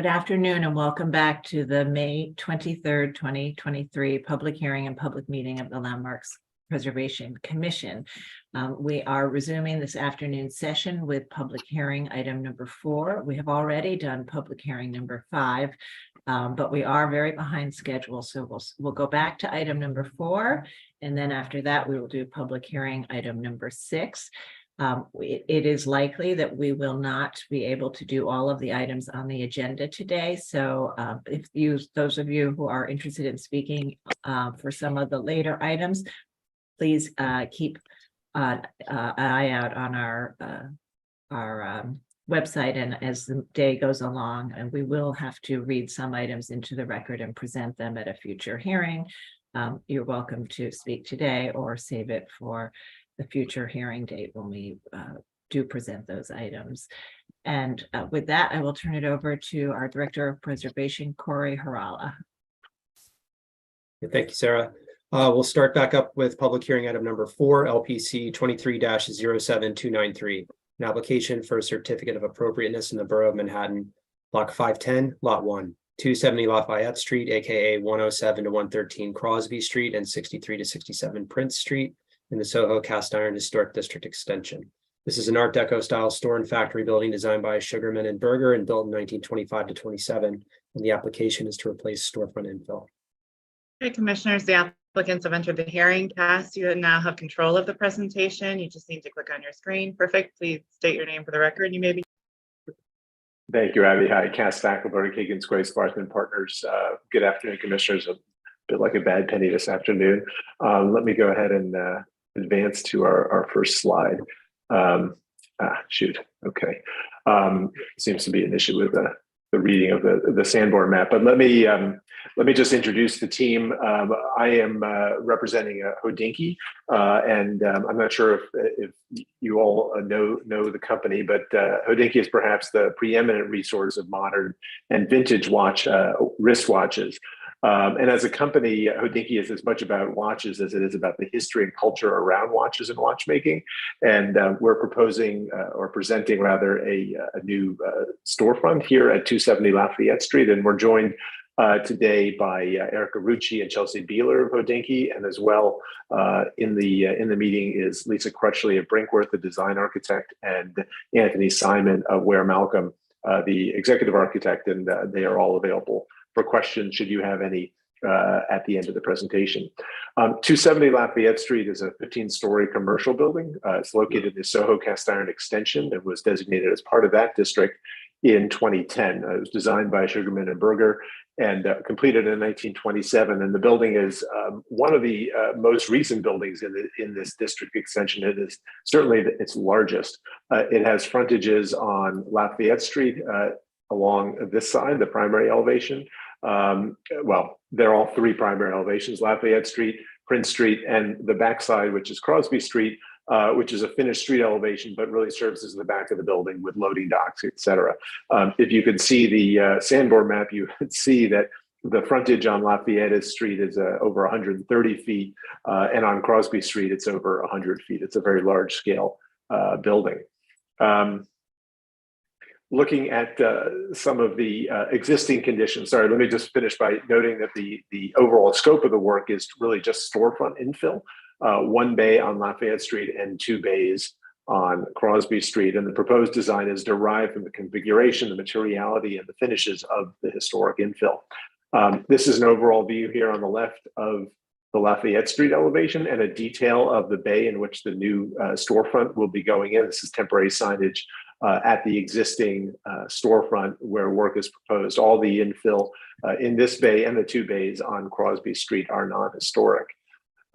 Good afternoon and welcome back to the May 23rd, 2023 public hearing and public meeting of the Landmarks Preservation Commission. We are resuming this afternoon session with public hearing item number 4. We have already done public hearing number 5, but we are very behind schedule. So we'll go back to item number 4. And then after that, we will do public hearing item number 6. It is likely that we will not be able to do all of the items on the agenda today. So those of you who are interested in speaking for some of the later items, please keep an eye out on our website. And as the day goes along, and we will have to read some items into the record and present them at a future hearing. You're welcome to speak today or save it for the future hearing date when we do present those items. And with that, I will turn it over to our Director of Preservation, Corey Harala. Thank you, Sarah. We'll start back up with public hearing item number 4, LPC 23-07293, an application for a certificate of appropriateness in the Borough of Manhattan, Block 510, Lot 1, 270 Lafayette Street, aka 107 to 113 Crosby Street, and 63 to 67 Prince Street, in the Soho Cast Iron Historic District Extension. This is an Art Deco style store and factory building designed by Sugarman and Berger and built in 1925 to 27. And the application is to replace storefront infill. Okay, Commissioners, the applicants have entered the hearing. Cass, you now have control of the presentation. You just need to click on your screen. Perfect. Please state your name for the record. You may be. Thank you, Abby. Hi, Cass Stackelberg, Higgins Grace, Sparkman Partners. Good afternoon, Commissioners. A bit like a bad penny this afternoon. Let me go ahead and advance to our first slide. Okay. Seems to be an issue with the reading of the Sanborn map, but let me just introduce the team. I am representing Hodinkee, and I'm not sure if you all know the company, but Hodinkee is perhaps the preeminent resource of modern and vintage wristwatches. And as a company, Hodinkee is as much about watches as it is about the history and culture around watches and watchmaking. And we're proposing or presenting rather a new storefront here at 270 Lafayette Street. And we're joined today by Erica Rucci and Chelsea Beeler of Hodinkee, and as well in the meeting is Lisa Crutchley of Brinkworth, the design architect, and Anthony Simon of Ware Malcolm, the executive architect, and they are all available for questions should you have any at the end of the presentation. 270 Lafayette Street is a 15-story commercial building. It's located in the Soho Cast Iron Extension. It was designated as part of that district in 2010. It was designed by Sugarman and Berger and completed in 1927. And the building is one of the most recent buildings in this district extension. It is certainly its largest. It has frontages on Lafayette Street along this side, the primary elevation. Well, they're all 3 primary elevations: Lafayette Street, Prince Street, and the backside, which is Crosby Street, which is a finished street elevation, but really serves as the back of the building with loading docks, et cetera. If you could see the Sanborn map, you would see that the frontage on Lafayette Street is over 130 feet, and on Crosby Street, it's over 100 feet. It's a very large scale building. Looking at some of the existing conditions, sorry, let me just finish by noting that the overall scope of the work is really just storefront infill, 1 bay on Lafayette Street and 2 bays on Crosby Street. And the proposed design is derived from the configuration, the materiality, and the finishes of the historic infill. This is an overall view here on the left of the Lafayette Street elevation and a detail of the bay in which the new storefront will be going in. This is temporary signage at the existing storefront where work is proposed. All the infill in this bay and the 2 bays on Crosby Street are non-historic.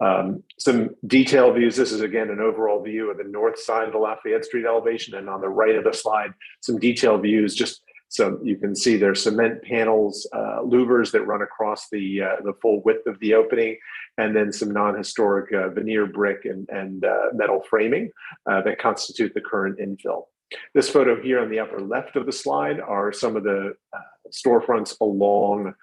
Some detail views. This is again an overall view of the north side of the Lafayette Street elevation, and on the right of the slide, some detail views just so you can see there's cement panels, louvers that run across the full width of the opening, and then some non-historic veneer brick and metal framing that constitute the current infill. This photo here on the upper left of the slide are some of the storefronts along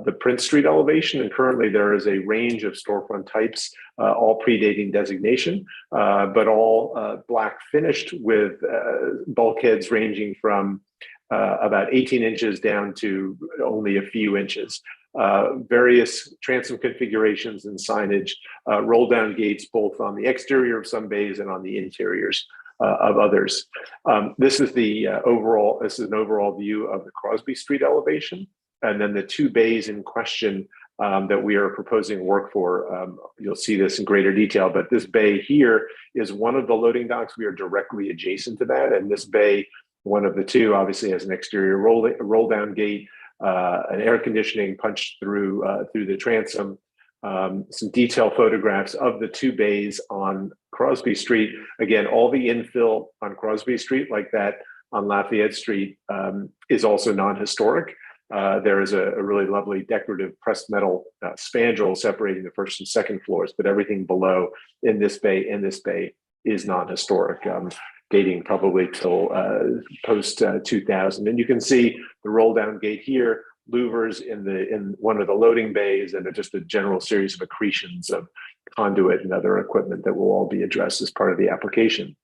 the Prince Street elevation, and currently there is a range of storefront types, all predating designation, but all black finished with bulkheads ranging from about 18 inches down to only a few inches. Various transom configurations and signage, roll down gates both on the exterior of some bays and on the interiors of others. This is an overall view of the Crosby Street elevation. And then the two bays in question that we are proposing work for, you'll see this in greater detail, but this bay here is one of the loading docks. We are directly adjacent to that. And this bay, one of the two, obviously has an exterior roll down gate, an air conditioning punched through the transom, some detailed photographs of the two bays on Crosby Street. Again, all the infill on Crosby Street, like that on Lafayette Street, is also non-historic. There is a really lovely decorative pressed metal spandrel separating the first and second floors, but everything below in this bay is non-historic, dating probably till post 2000. And you can see the roll down gate here, louvers in one of the loading bays, and just a general series of accretions of conduit and other equipment that will all be addressed as part of the application.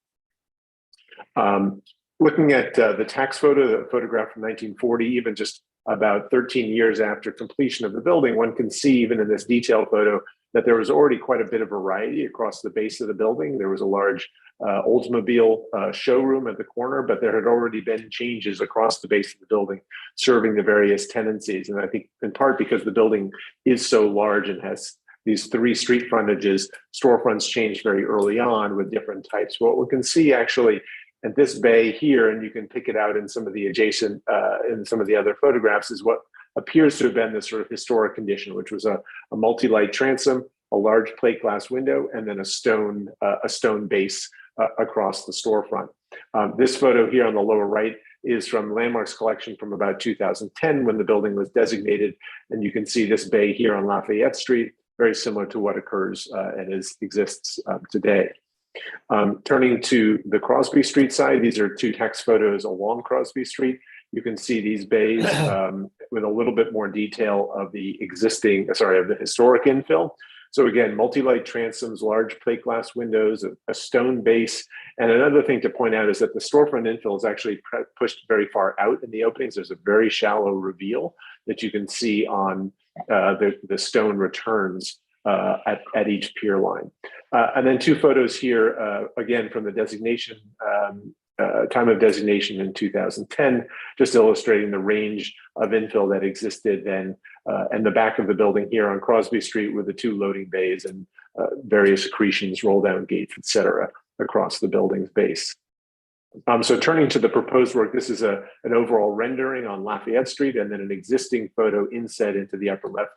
Looking at the tax photo, the photograph from 1940, even just about 13 years after completion of the building, one can see even in this detailed photo that there was already quite a bit of variety across the base of the building. There was a large Oldsmobile showroom at the corner, but there had already been changes across the base of the building serving the various tenancies. And I think in part because the building is so large and has these three street frontages, storefronts changed very early on with different types. What we can see actually at this bay here, and you can pick it out in some of the adjacent, in some of the other photographs, is what appears to have been this sort of historic condition, which was a multi-light transom, a large plate glass window, and then a stone base across the storefront. This photo here on the lower right is from Landmarks collection from about 2010 when the building was designated. And you can see this bay here on Lafayette Street, very similar to what occurs and exists today. Turning to the Crosby Street side, these are two text photos along Crosby Street. You can see these bays with a little bit more detail of the of the historic infill. So again, multi-light transoms, large plate glass windows, a stone base. And another thing to point out is that the storefront infill is actually pushed very far out in the openings. There's a very shallow reveal that you can see on the stone returns at each pier line. And then two photos here, again, from the designation, time of designation in 2010, just illustrating the range of infill that existed then, and the back of the building here on Crosby Street with the two loading bays and various accretions, roll down gates, et cetera, across the building's base. So turning to the proposed work, this is an overall rendering on Lafayette Street and then an existing photo inset into the upper left.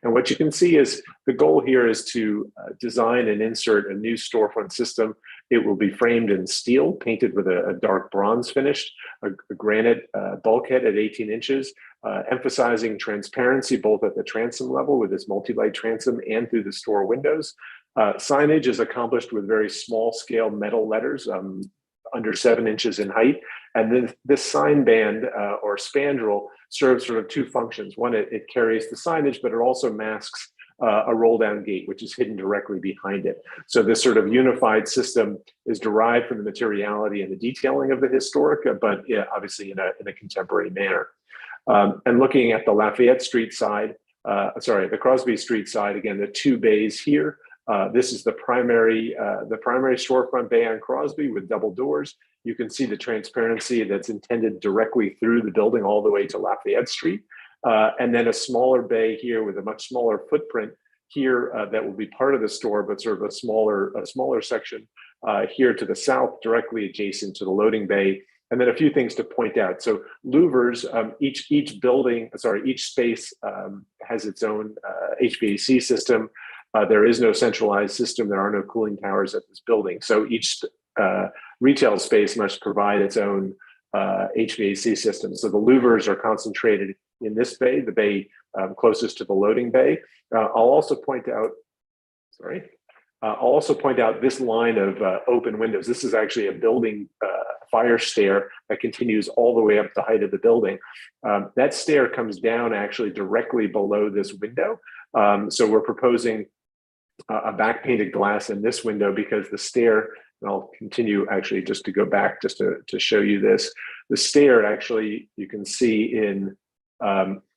And what you can see is the goal here is to design and insert a new storefront system. It will be framed in steel, painted with a dark bronze finish, a granite bulkhead at 18 inches, emphasizing transparency both at the transom level with this multi-light transom and through the store windows. Signage is accomplished with very small scale metal letters, under 7 inches in height. And then this sign band or spandrel serves sort of two functions. One, it carries the signage, but it also masks a roll down gate, which is hidden directly behind it. So this sort of unified system is derived from the materiality and the detailing of the historic, but obviously in a contemporary manner. And looking at the Lafayette Street side, the Crosby Street side, again, the two bays here. This is the primary storefront bay on Crosby with double doors. You can see the transparency that's intended directly through the building all the way to Lafayette Street. And then a smaller bay here with a much smaller footprint here that will be part of the store, but sort of a smaller section here to the south, directly adjacent to the loading bay. And then a few things to point out. So louvers, each space has its own HVAC system. There is no centralized system. There are no cooling towers at this building. So each retail space must provide its own HVAC system. So the louvers are concentrated in this bay, the bay closest to the loading bay. I'll also point out this line of open windows. This is actually a building fire stair that continues all the way up the height of the building. That stair comes down actually directly below this window. So we're proposing a back painted glass in this window because the stair and I'll continue actually just to go back just to show you this. The stair actually, you can see in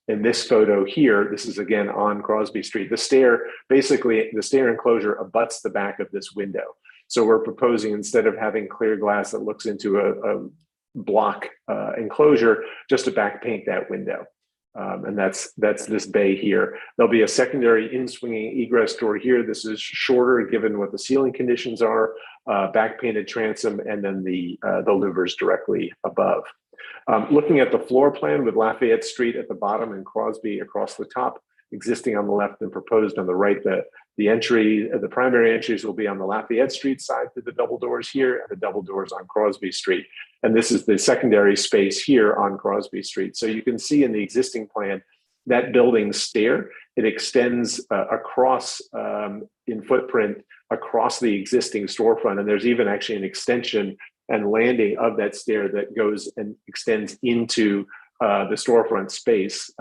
this photo here, this is again on Crosby Street. The stair, basically the stair enclosure abuts the back of this window. So we're proposing, instead of having clear glass that looks into a block enclosure, just to back paint that window. And that's this bay here. There'll be a secondary in-swinging egress door here. This is shorter given what the ceiling conditions are, back painted transom, and then the louvers directly above. Looking at the floor plan with Lafayette Street at the bottom and Crosby across the top, existing on the left and proposed on the right, the primary entries will be on the Lafayette Street side through the double doors here, and the double doors on Crosby Street. And this is the secondary space here on Crosby Street. So you can see in the existing plan, that building stair, it extends across in footprint across the existing storefront. And there's even actually an extension and landing of that stair that goes and extends into the storefront space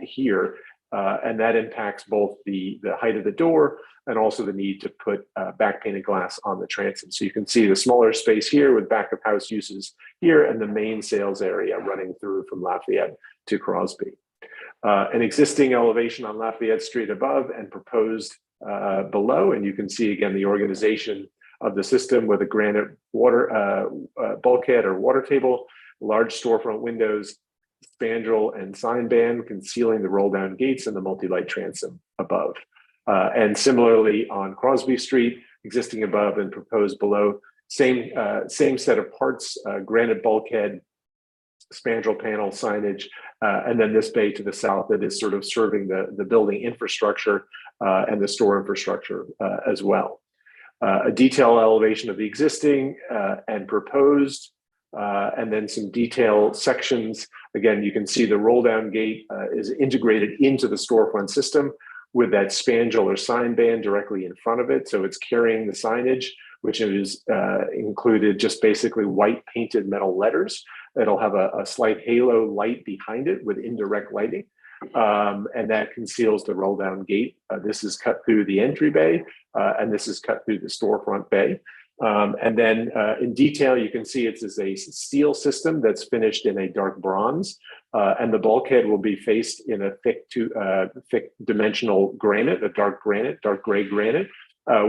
here. And that impacts both the height of the door and also the need to put back painted glass on the transom. So you can see the smaller space here with back of house uses here, and the main sales area running through from Lafayette to Crosby. An existing elevation on Lafayette Street above and proposed below. And you can see again the organization of the system with a granite water bulkhead or water table, large storefront windows, spandrel and sign band concealing the roll down gates, and the multi-light transom above. And similarly on Crosby Street, existing above and proposed below, same set of parts, granite bulkhead, spandrel panel signage, and then this bay to the south that is sort of serving the building infrastructure and the store infrastructure as well. A detail elevation of the existing and proposed, and then some detail sections. Again, you can see the roll down gate is integrated into the storefront system with that spandrel or sign band directly in front of it. So it's carrying the signage, which is included just basically white painted metal letters. It'll have a slight halo light behind it with indirect lighting. And that conceals the roll down gate. This is cut through the entry bay, and this is cut through the storefront bay. And then in detail, you can see it's a steel system that's finished in a dark bronze, and the bulkhead will be faced in a thick dimensional granite, a dark gray granite,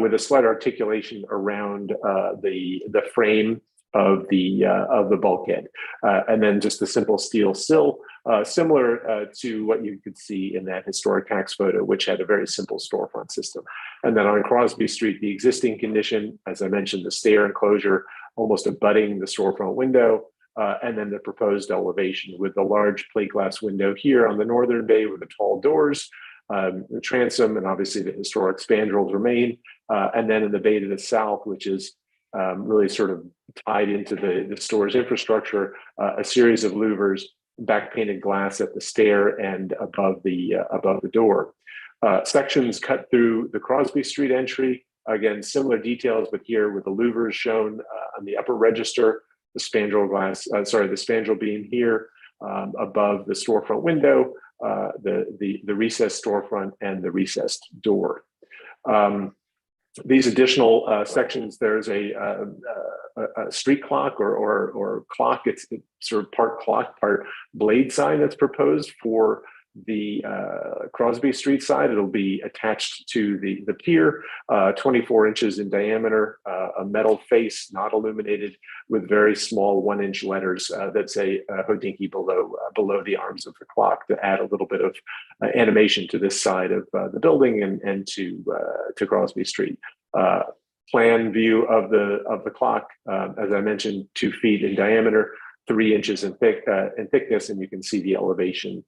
with a slight articulation around the frame of the bulkhead, and then just a simple steel sill, similar to what you could see in that historic tax photo, which had a very simple storefront system. And then on Crosby Street, the existing condition, as I mentioned, the stair enclosure almost abutting the storefront window, and then the proposed elevation with the large plate glass window here on the northern bay with the tall doors, the transom, and obviously the historic spandrels remain. And then in the bay to the south, which is really sort of tied into the store's infrastructure, a series of louvers, back painted glass at the stair and above the door. Sections cut through the Crosby Street entry. Again, similar details, but here with the louvers shown on the upper register, the spandrel the spandrel beam here above the storefront window, the recessed storefront and the recessed door. These additional sections, there's a street clock or clock. It's sort of part clock, part blade sign that's proposed for the Crosby Street side. It'll be attached to the pier, 24 inches in diameter, a metal face, not illuminated, with very small 1-inch letters that say Hodinkee below the arms of the clock to add a little bit of animation to this side of the building and to Crosby Street. Plan view of the clock, as I mentioned, 2 feet in diameter, 3 inches in thickness, and you can see the elevation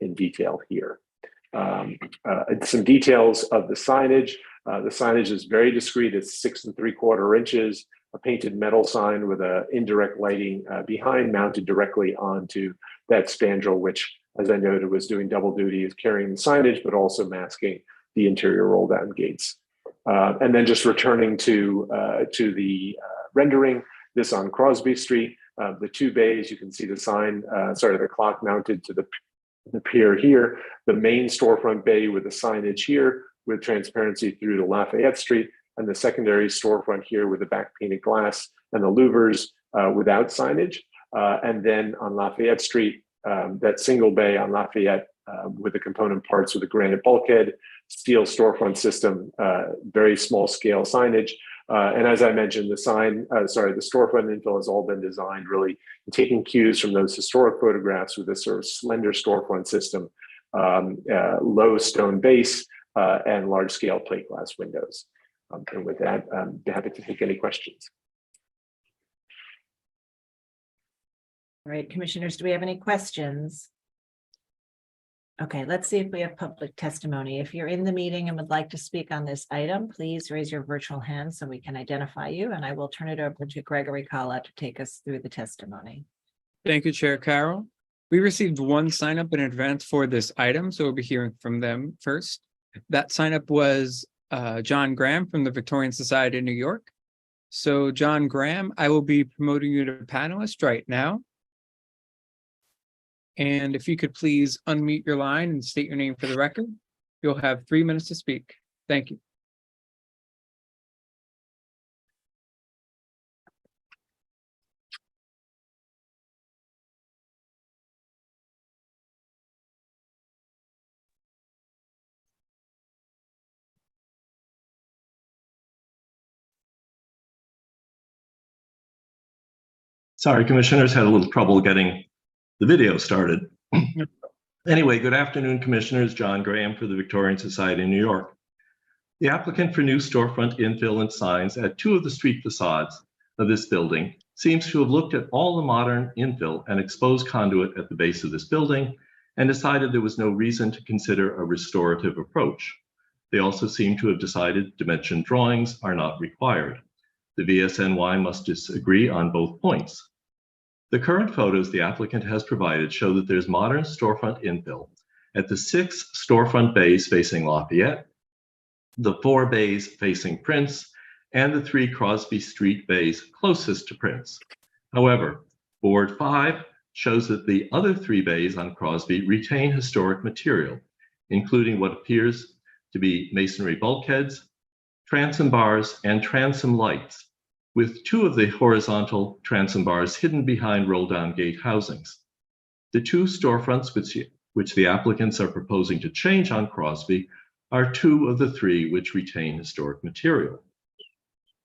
in detail here. Some details of the signage. The signage is very discreet. It's 6 3/4 inches, a painted metal sign with a indirect lighting behind, mounted directly onto that spandrel, which, as I noted, was doing double duty, is carrying the signage, but also masking the interior roll down gates. And then just returning to the rendering, this on Crosby Street, the 2 bays, you can see the sign, the clock mounted to the pier here, the main storefront bay with the signage here with transparency through to Lafayette Street, and the secondary storefront here with the back painted glass and the louvers without signage. And then on Lafayette Street, that single bay on Lafayette with the component parts with a granite bulkhead, steel storefront system, very small scale signage. And as I mentioned, the storefront infill has all been designed really taking cues from those historic photographs with this sort of slender storefront system, low stone base, and large scale plate glass windows. And with that, I'm happy to take any questions. All right, commissioners, do we have any questions? Okay, let's see if we have public testimony. If you're in the meeting and would like to speak on this item, please raise your virtual hand so we can identify you, and I will turn it over to Gregory Kalla to take us through the testimony. Thank you, Chair Carroll. We received one sign up in advance for this item, so we'll be hearing from them first. That sign up was John Graham from the Victorian Society of New York. So John Graham, I will be promoting you to panelist right now. And if you could please unmute your line and state your name for the record, you'll have 3 minutes to speak. Thank you. Sorry, commissioners, had a little trouble getting the video started. Anyway, good afternoon, commissioners. John Graham for the Victorian Society of New York. The applicant for new storefront infill and signs at 2 of the street facades of this building seems to have looked at all the modern infill and exposed conduit at the base of this building and decided there was no reason to consider a restorative approach. They also seem to have decided dimension drawings are not required. The VSNY must disagree on both points. The current photos the applicant has provided show that there's modern storefront infill at the 6 storefront bays facing Lafayette, the 4 bays facing Prince, and the 3 Crosby Street bays closest to Prince. However, board 5 shows that the other 3 bays on Crosby retain historic material, including what appears to be masonry bulkheads, transom bars, and transom lights, with 2 of the horizontal transom bars hidden behind roll-down gate housings. The 2 storefronts which the applicants are proposing to change on Crosby are 2 of the 3 which retain historic material.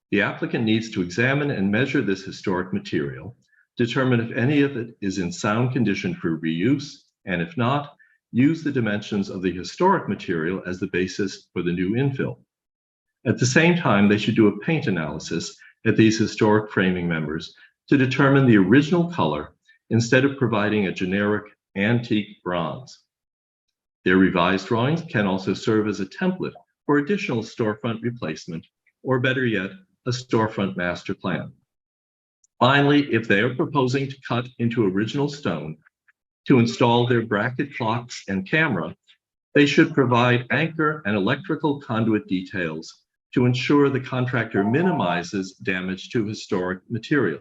The applicant needs to examine and measure this historic material, determine if any of it is in sound condition for reuse, and if not, use the dimensions of the historic material as the basis for the new infill. At the same time, they should do a paint analysis at these historic framing members to determine the original color instead of providing a generic antique bronze. Their revised drawings can also serve as a template for additional storefront replacement, or better yet, a storefront master plan. Finally, if they are proposing to cut into original stone to install their bracket clocks and camera, they should provide anchor and electrical conduit details to ensure the contractor minimizes damage to historic material.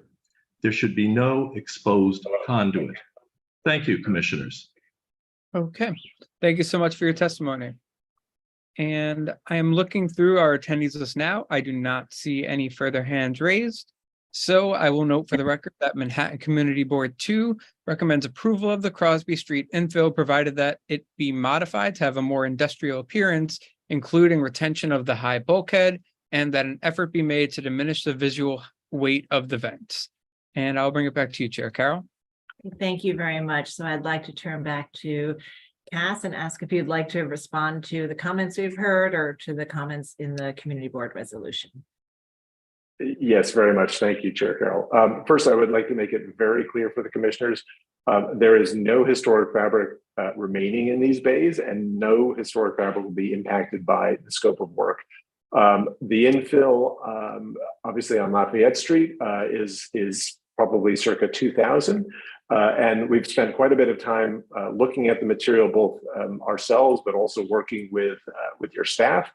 There should be no exposed conduit. Thank you, commissioners. Okay, thank you so much for your testimony. And I am looking through our attendees list now. I do not see any further hands raised. So I will note for the record that Manhattan Community Board 2 recommends approval of the Crosby Street infill, provided that it be modified to have a more industrial appearance, including retention of the high bulkhead, and that an effort be made to diminish the visual weight of the vents. And I'll bring it back to you, Chair Carroll. Thank you very much. So I'd like to turn back to Cass and ask if you'd like to respond to the comments we've heard or to the comments in the community board resolution. Yes, very much. Thank you, Chair Carroll. First, I would like to make it very clear for the commissioners, there is no historic fabric remaining in these bays, and no historic fabric will be impacted by the scope of work. The infill, obviously on Lafayette Street, is probably circa 2000. And we've spent quite a bit of time looking at the material, both ourselves, but also working with your staff.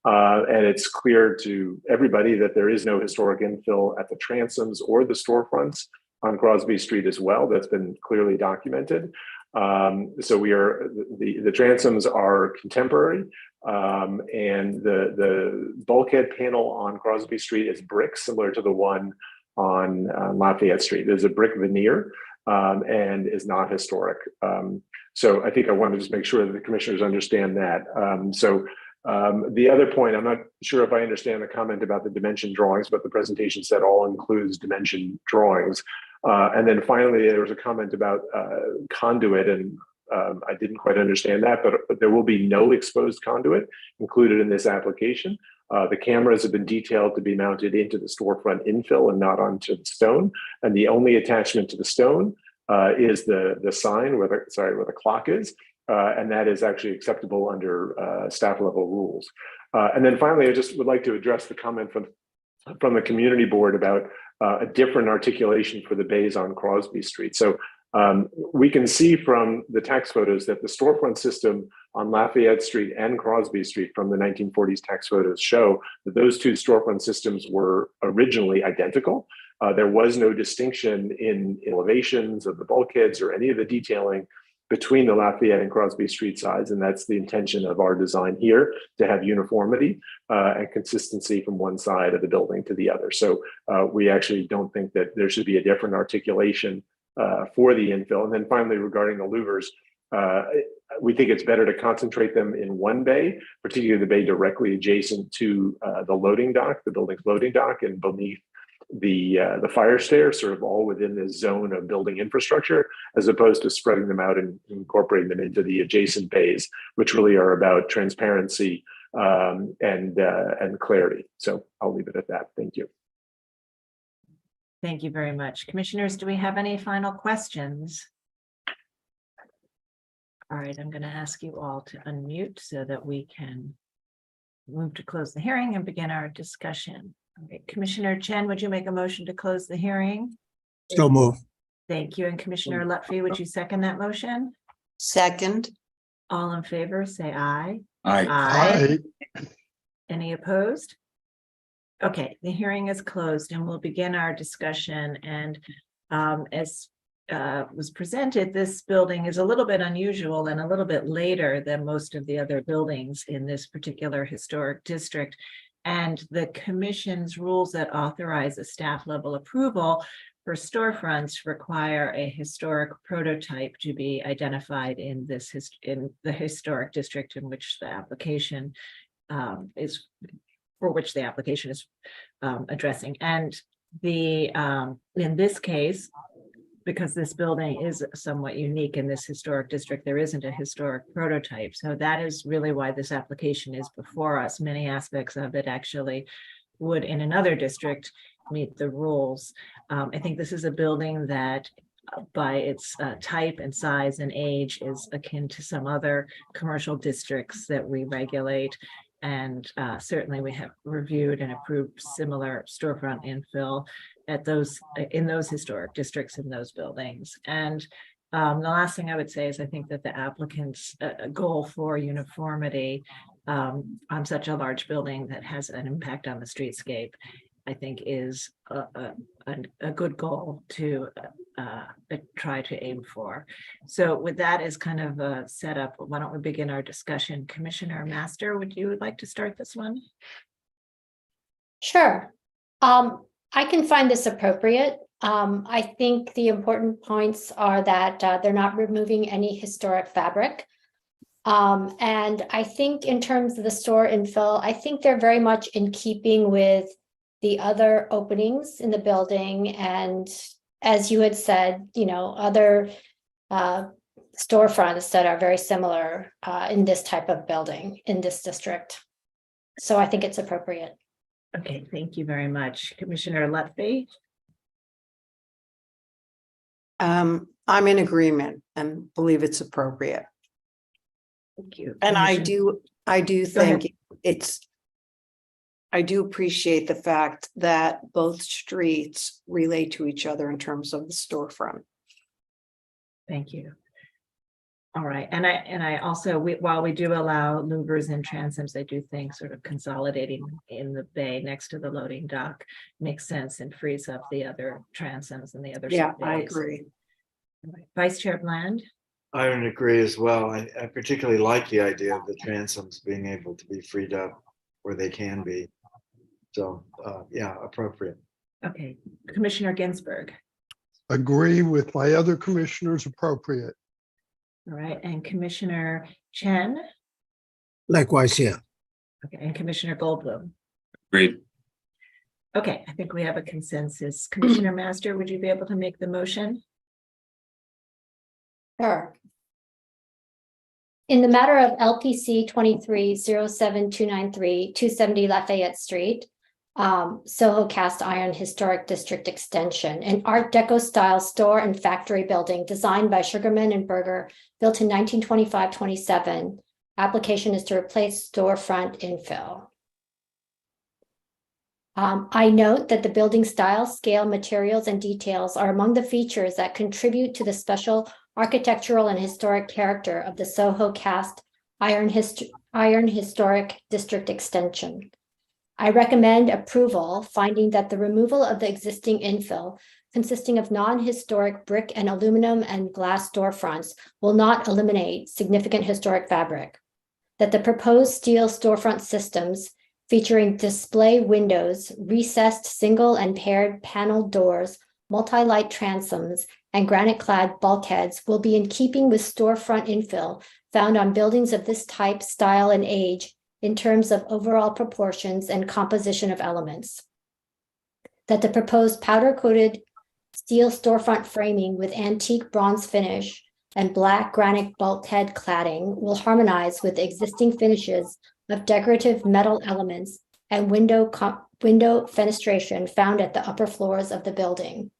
And it's clear to everybody that there is no historic infill at the transoms or the storefronts on Crosby Street as well. That's been clearly documented. So the transoms are contemporary. And the bulkhead panel on Crosby Street is brick, similar to the one on Lafayette Street. There's a brick veneer and is not historic. So I think I want to just make sure that the commissioners understand that. The other point, I'm not sure if I understand the comment about the dimension drawings, but the presentation said all includes dimension drawings. And then finally, there was a comment about conduit, and I didn't quite understand that, but there will be no exposed conduit included in this application. The cameras have been detailed to be mounted into the storefront infill and not onto the stone. And the only attachment to the stone is the sign where the clock is. And that is actually acceptable under staff level rules. And then finally, I just would like to address the comment from the community board about a different articulation for the bays on Crosby Street. So we can see from the tax photos that the storefront system on Lafayette Street and Crosby Street from the 1940s tax photos show that those two storefront systems were originally identical. There was no distinction in elevations of the bulkheads or any of the detailing between the Lafayette and Crosby Street sides, and that's the intention of our design here, to have uniformity and consistency from one side of the building to the other. So we actually don't think that there should be a different articulation for the infill. And then finally, regarding the louvers, we think it's better to concentrate them in one bay, particularly the bay directly adjacent to the loading dock, the building's loading dock, and beneath the fire stairs, sort of all within this zone of building infrastructure, as opposed to spreading them out and incorporating them into the adjacent bays, which really are about transparency and clarity. So I'll leave it at that. Thank you. Thank you very much. Commissioners, do we have any final questions? All right, I'm going to ask you all to unmute so that we can move to close the hearing and begin our discussion. All right, Commissioner Chen, would you make a motion to close the hearing? So move. Thank you. And Commissioner Lutfi, would you second that motion? Second. All in favor, say aye. Aye. Any opposed? Okay, the hearing is closed and we'll begin our discussion. And as was presented, this building is a little bit unusual and a little bit later than most of the other buildings in this particular historic district. And the commission's rules that authorize a staff level approval for storefronts require a historic prototype to be identified in this in the historic district in which the application is addressing. And the in this case, because this building is somewhat unique in this historic district, there isn't a historic prototype. So that is really why this application is before us. Many aspects of it actually would in another district meet the rules. I think this is a building that by its type and size and age is akin to some other commercial districts that we regulate. And certainly we have reviewed and approved similar storefront infill at in those historic districts in those buildings. And the last thing I would say is I think that the applicant's goal for uniformity on such a large building that has an impact on the streetscape, I think is a good goal to try to aim for. So with that as kind of a setup, why don't we begin our discussion? Commissioner Master, would you like to start this one? Sure. I can find this appropriate. I think the important points are that they're not removing any historic fabric. And I think in terms of the store infill, I think they're very much in keeping with the other openings in the building. And as you had said, you know, other storefronts that are very similar in this type of building in this district. So I think it's appropriate. Okay, thank you very much. Commissioner Lutfi? I'm in agreement and believe it's appropriate. Thank you. And I Commissioner- do think I do appreciate the fact that both streets relate to each other in terms of the storefront. Thank you. All right, and I also, while we do allow louvers and transoms, I do think sort of consolidating in the bay next to the loading dock makes sense and frees up the other transoms and the other. Yeah, I bays. agree. All right. Vice Chair Bland? I would agree as well. I particularly like the idea of the transoms being able to be freed up where they can be. So, yeah, appropriate. Okay, Commissioner Ginsburg. Agree with my other commissioners, appropriate. All right, and Commissioner Chen. Likewise, yeah. Okay, and Commissioner Goldblum. Great. Okay, I think we have a consensus. Commissioner Master, would you be able to make the motion? Sure. In the matter of LPC 23-07293, 270 Lafayette Street, Soho Cast Iron Historic District Extension, an Art Deco style store and factory building designed by Sugarman and Berger, built in 1925-27. Application is to replace storefront infill. I note that the building style, scale, materials, and details are among the features that contribute to the special architectural and historic character of the Soho Cast Iron Historic District Extension. I recommend approval, finding that the removal of the existing infill, consisting of non-historic brick and aluminum and glass storefronts, will not eliminate significant historic fabric. That the proposed steel storefront systems featuring display windows, recessed single and paired paneled doors, multi-light transoms, and granite-clad bulkheads will be in keeping with storefront infill found on buildings of this type, style, and age in terms of overall proportions and composition of elements. That the proposed powder-coated steel storefront framing with antique bronze finish and black granite bulkhead cladding will harmonize with existing finishes of decorative metal elements and window fenestration found at the upper floors of the building.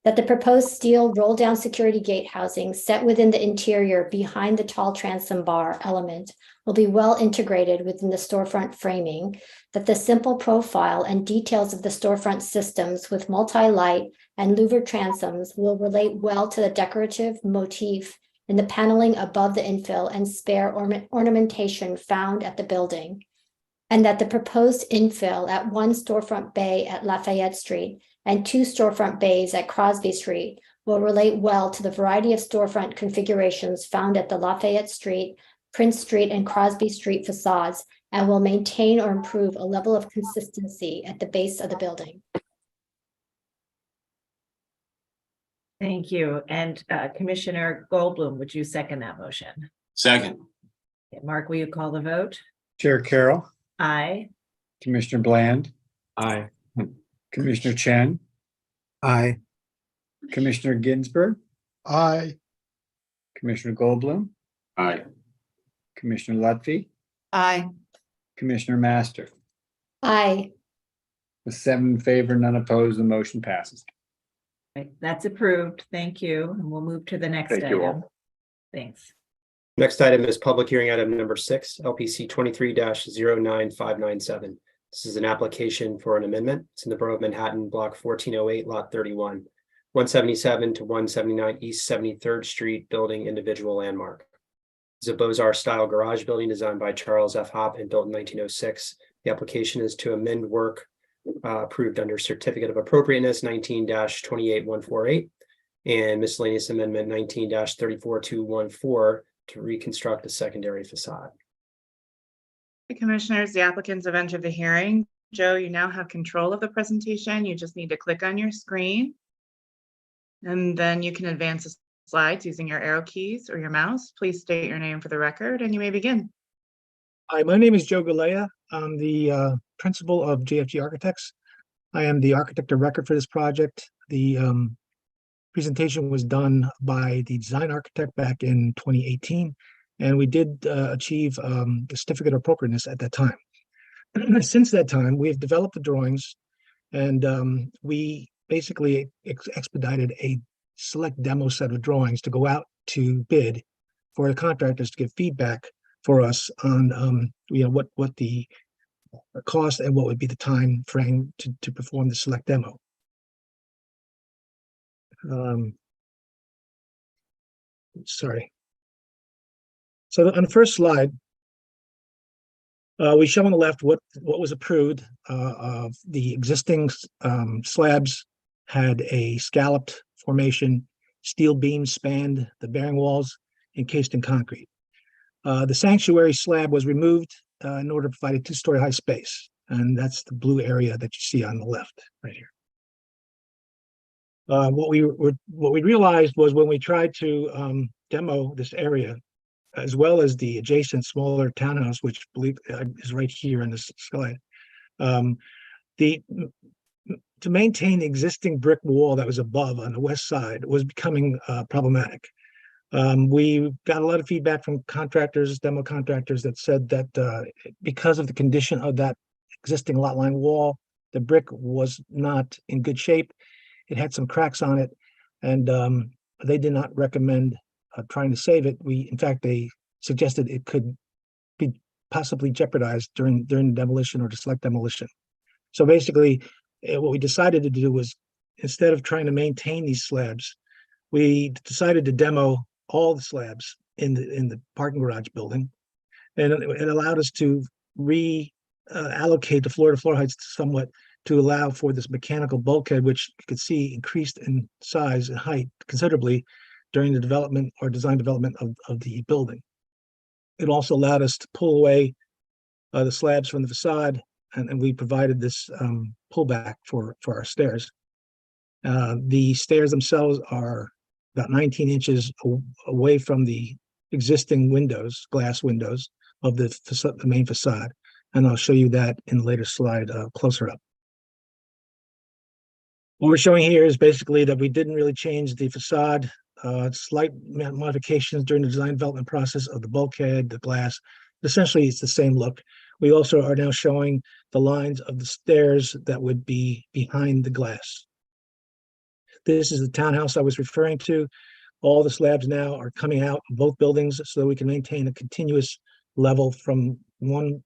That the proposed steel roll-down security gate housing set within the interior behind the tall transom bar element will be well integrated within the storefront framing, that the simple profile and details of the storefront systems with multi-light and louvered transoms will relate well to the decorative motif in the paneling above the infill and spare ornamentation found at the building, and that the proposed infill at one storefront bay at Lafayette Street and two storefront bays at Crosby Street will relate well to the variety of storefront configurations found at the Lafayette Street, Prince Street, and Crosby Street facades, and will maintain or improve a level of consistency at the base of the building. Thank you. And Commissioner Goldblum, would you second that motion? Second. Okay, Mark, will you call the vote? Chair Carroll, Aye. Commissioner Bland, Aye. Commissioner Chen, Aye. Commissioner Ginsburg, Aye. Commissioner Goldblum, Aye. Commissioner Lutfi, Aye. Commissioner Master. Aye. With 7 in favor, none opposed, the motion passes. Right, that's approved. Thank you. And we'll move to the next Thank you item. all. Thanks. Next item is public hearing item number 6, LPC 23-09597. This is an application for an amendment. It's in the Borough of Manhattan, block 1408, lot 31, 177 to 179 East 73rd Street, building individual landmark. It's a Beaux-Arts style garage building designed by Charles F. Hopp and built in 1906. The application is to amend work approved under Certificate of Appropriateness 19-28148 and miscellaneous amendment 19-34214 to reconstruct a secondary facade. Commissioners, the applicants have entered the hearing. Joe, you now have control of the presentation. You just need to click on your screen. And then you can advance the slides using your arrow keys or your mouse. Please state your name for the record and you may begin. Hi, my name is Joe Galea. I'm the principal of JFG Architects. I am the architect of record for this project. The presentation was done by the design architect back in 2018, and we did achieve the certificate of appropriateness at that time. Since that time, we have developed the drawings, and we basically expedited a select demo set of drawings to go out to bid for the contractors to give feedback for us on what the cost and what would be the time frame to perform the select demo. Sorry. So on the first slide, we show on the left what was approved. Of the existing slabs had a scalloped formation steel beams spanned the bearing walls encased in concrete. The sanctuary slab was removed in order to provide a two-story high space, and that's the blue area that you see on the left right here. What we realized was when we tried to demo this area, as well as the adjacent smaller townhouse, which I believe is right here in this slide, to maintain the existing brick wall that was above on the west side was becoming problematic. We got a lot of feedback from contractors, demo contractors, that said that because of the condition of that existing lot line wall, the brick was not in good shape. It had some cracks on it, and they did not recommend trying to save it. In fact, they suggested it could be possibly jeopardized during demolition or to select demolition. So basically, what we decided to do was, instead of trying to maintain these slabs, we decided to demo all the slabs in the parking garage building, and it allowed us to allocate the floor-to-floor heights somewhat to allow for this mechanical bulkhead, which you could see increased in size and height considerably during the development or design development of the building. It also allowed us to pull away the slabs from the facade, and we provided this pullback for our stairs. The stairs themselves are about 19 inches away from the existing windows, glass windows of the main facade. And I'll show you that in a later slide closer up. What we're showing here is basically that we didn't really change the facade, slight modifications during the design development process of the bulkhead, the glass. Essentially, it's the same look. We also are now showing the lines of the stairs that would be behind the glass. This is the townhouse I was referring to. All the slabs now are coming out of both buildings so that we can maintain a continuous level from one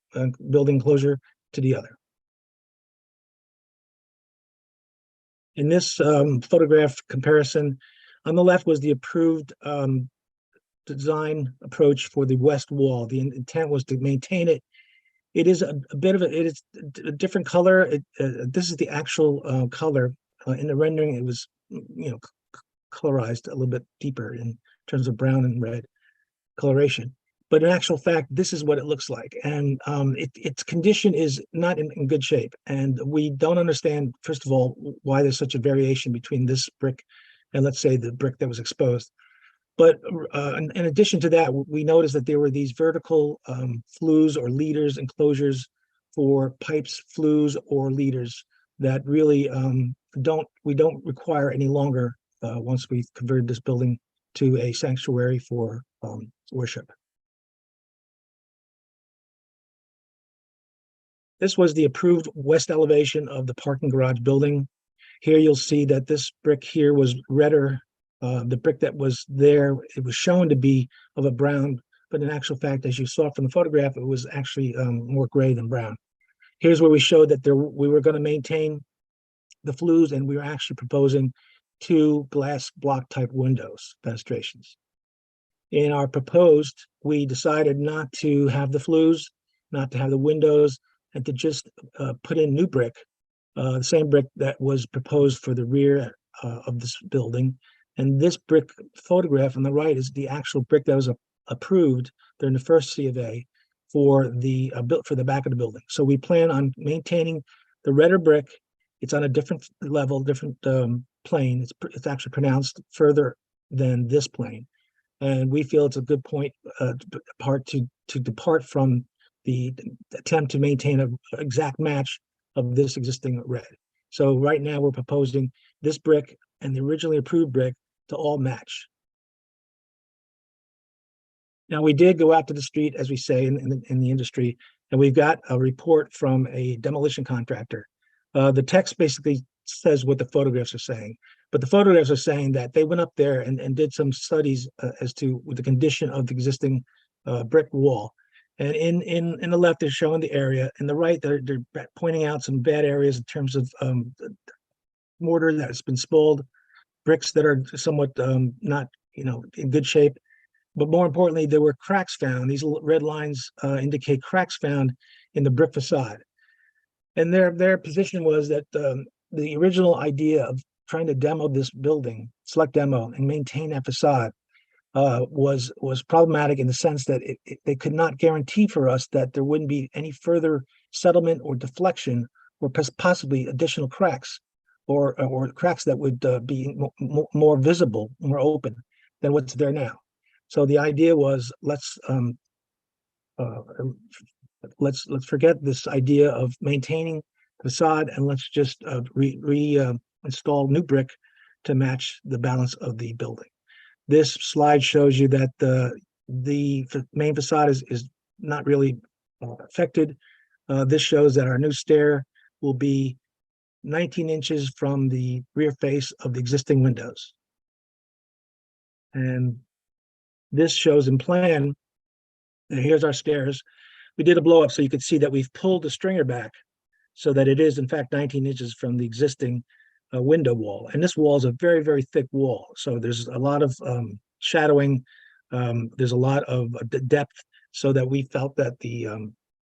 building closure to the other. In this photograph comparison, on the left was the approved design approach for the west wall. The intent was to maintain it. It is a bit of it is a different color. This is the actual color. In the rendering, it was colorized a little bit deeper in terms of brown and red coloration. But in actual fact, this is what it looks like. And its condition is not in good shape. And we don't understand, first of all, why there's such a variation between this brick and, let's say, the brick that was exposed. But in addition to that, we noticed that there were these vertical flues or leaders, enclosures for pipes, flues, or leaders that really we don't require any longer once we've converted this building to a sanctuary for worship. This was the approved west elevation of the parking garage building. Here you'll see that this brick here was redder. The brick that was there, it was shown to be of a brown, but in actual fact, as you saw from the photograph, it was actually more gray than brown. Here's where we showed that we were going to maintain the flues, and we were actually proposing 2 glass block type windows, fenestrations. In our proposed, we decided not to have the flues, not to have the windows, and to just put in new brick, the same brick that was proposed for the rear of this building. And this brick photograph on the right is the actual brick that was approved during the first C of A for the back of the building. So we plan on maintaining the redder brick. It's on a different level, different plane. It's actually pronounced further than this plane, and we feel it's a good point to depart from the attempt to maintain an exact match of this existing red. So right now we're proposing this brick and the originally approved brick to all match. Now, we did go out to the street, as we say in the industry, and we've got a report from a demolition contractor. The text basically says what the photographs are saying, but the photographs are saying that they went up there and did some studies as to the condition of the existing brick wall. And in the left, they're showing the area. In the right, they're pointing out some bad areas in terms of mortar that has been spoiled, bricks that are somewhat not in good shape. But more importantly, there were cracks found. These red lines indicate cracks found in the brick facade. And their position was that the original idea of trying to demo this building, select demo and maintain that facade was problematic in the sense that they could not guarantee for us that there wouldn't be any further settlement or deflection or possibly additional cracks or cracks that would be more visible, more open than what's there now. So the idea was let's forget this idea of maintaining facade and let's just install new brick to match the balance of the building. This slide shows you that the main facade is not really affected. This shows that our new stair will be 19 inches from the rear face of the existing windows. And this shows in plan, and here's our stairs. We did a blow up so you could see that we've pulled the stringer back so that it is in fact 19 inches from the existing window wall. And this wall is a very, very thick wall. So there's a lot of shadowing. There's a lot of depth so that we felt that the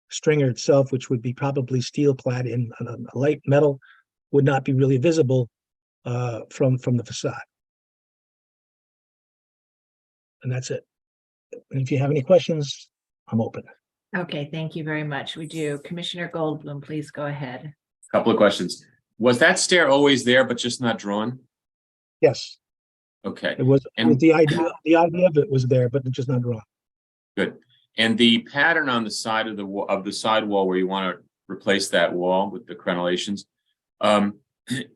stringer itself, which would be probably steel clad in a light metal, would not be really visible from the facade. And that's it. And if you have any questions, I'm open. Okay, thank you very much. We do. Commissioner Goldblum, please go ahead. Couple of questions. Was that stair always there, but just not drawn? Yes, Okay, it was. And- The idea of it was there, but it's just not drawn. good. And the pattern on the side of the sidewall where you want to replace that wall with the crenellations,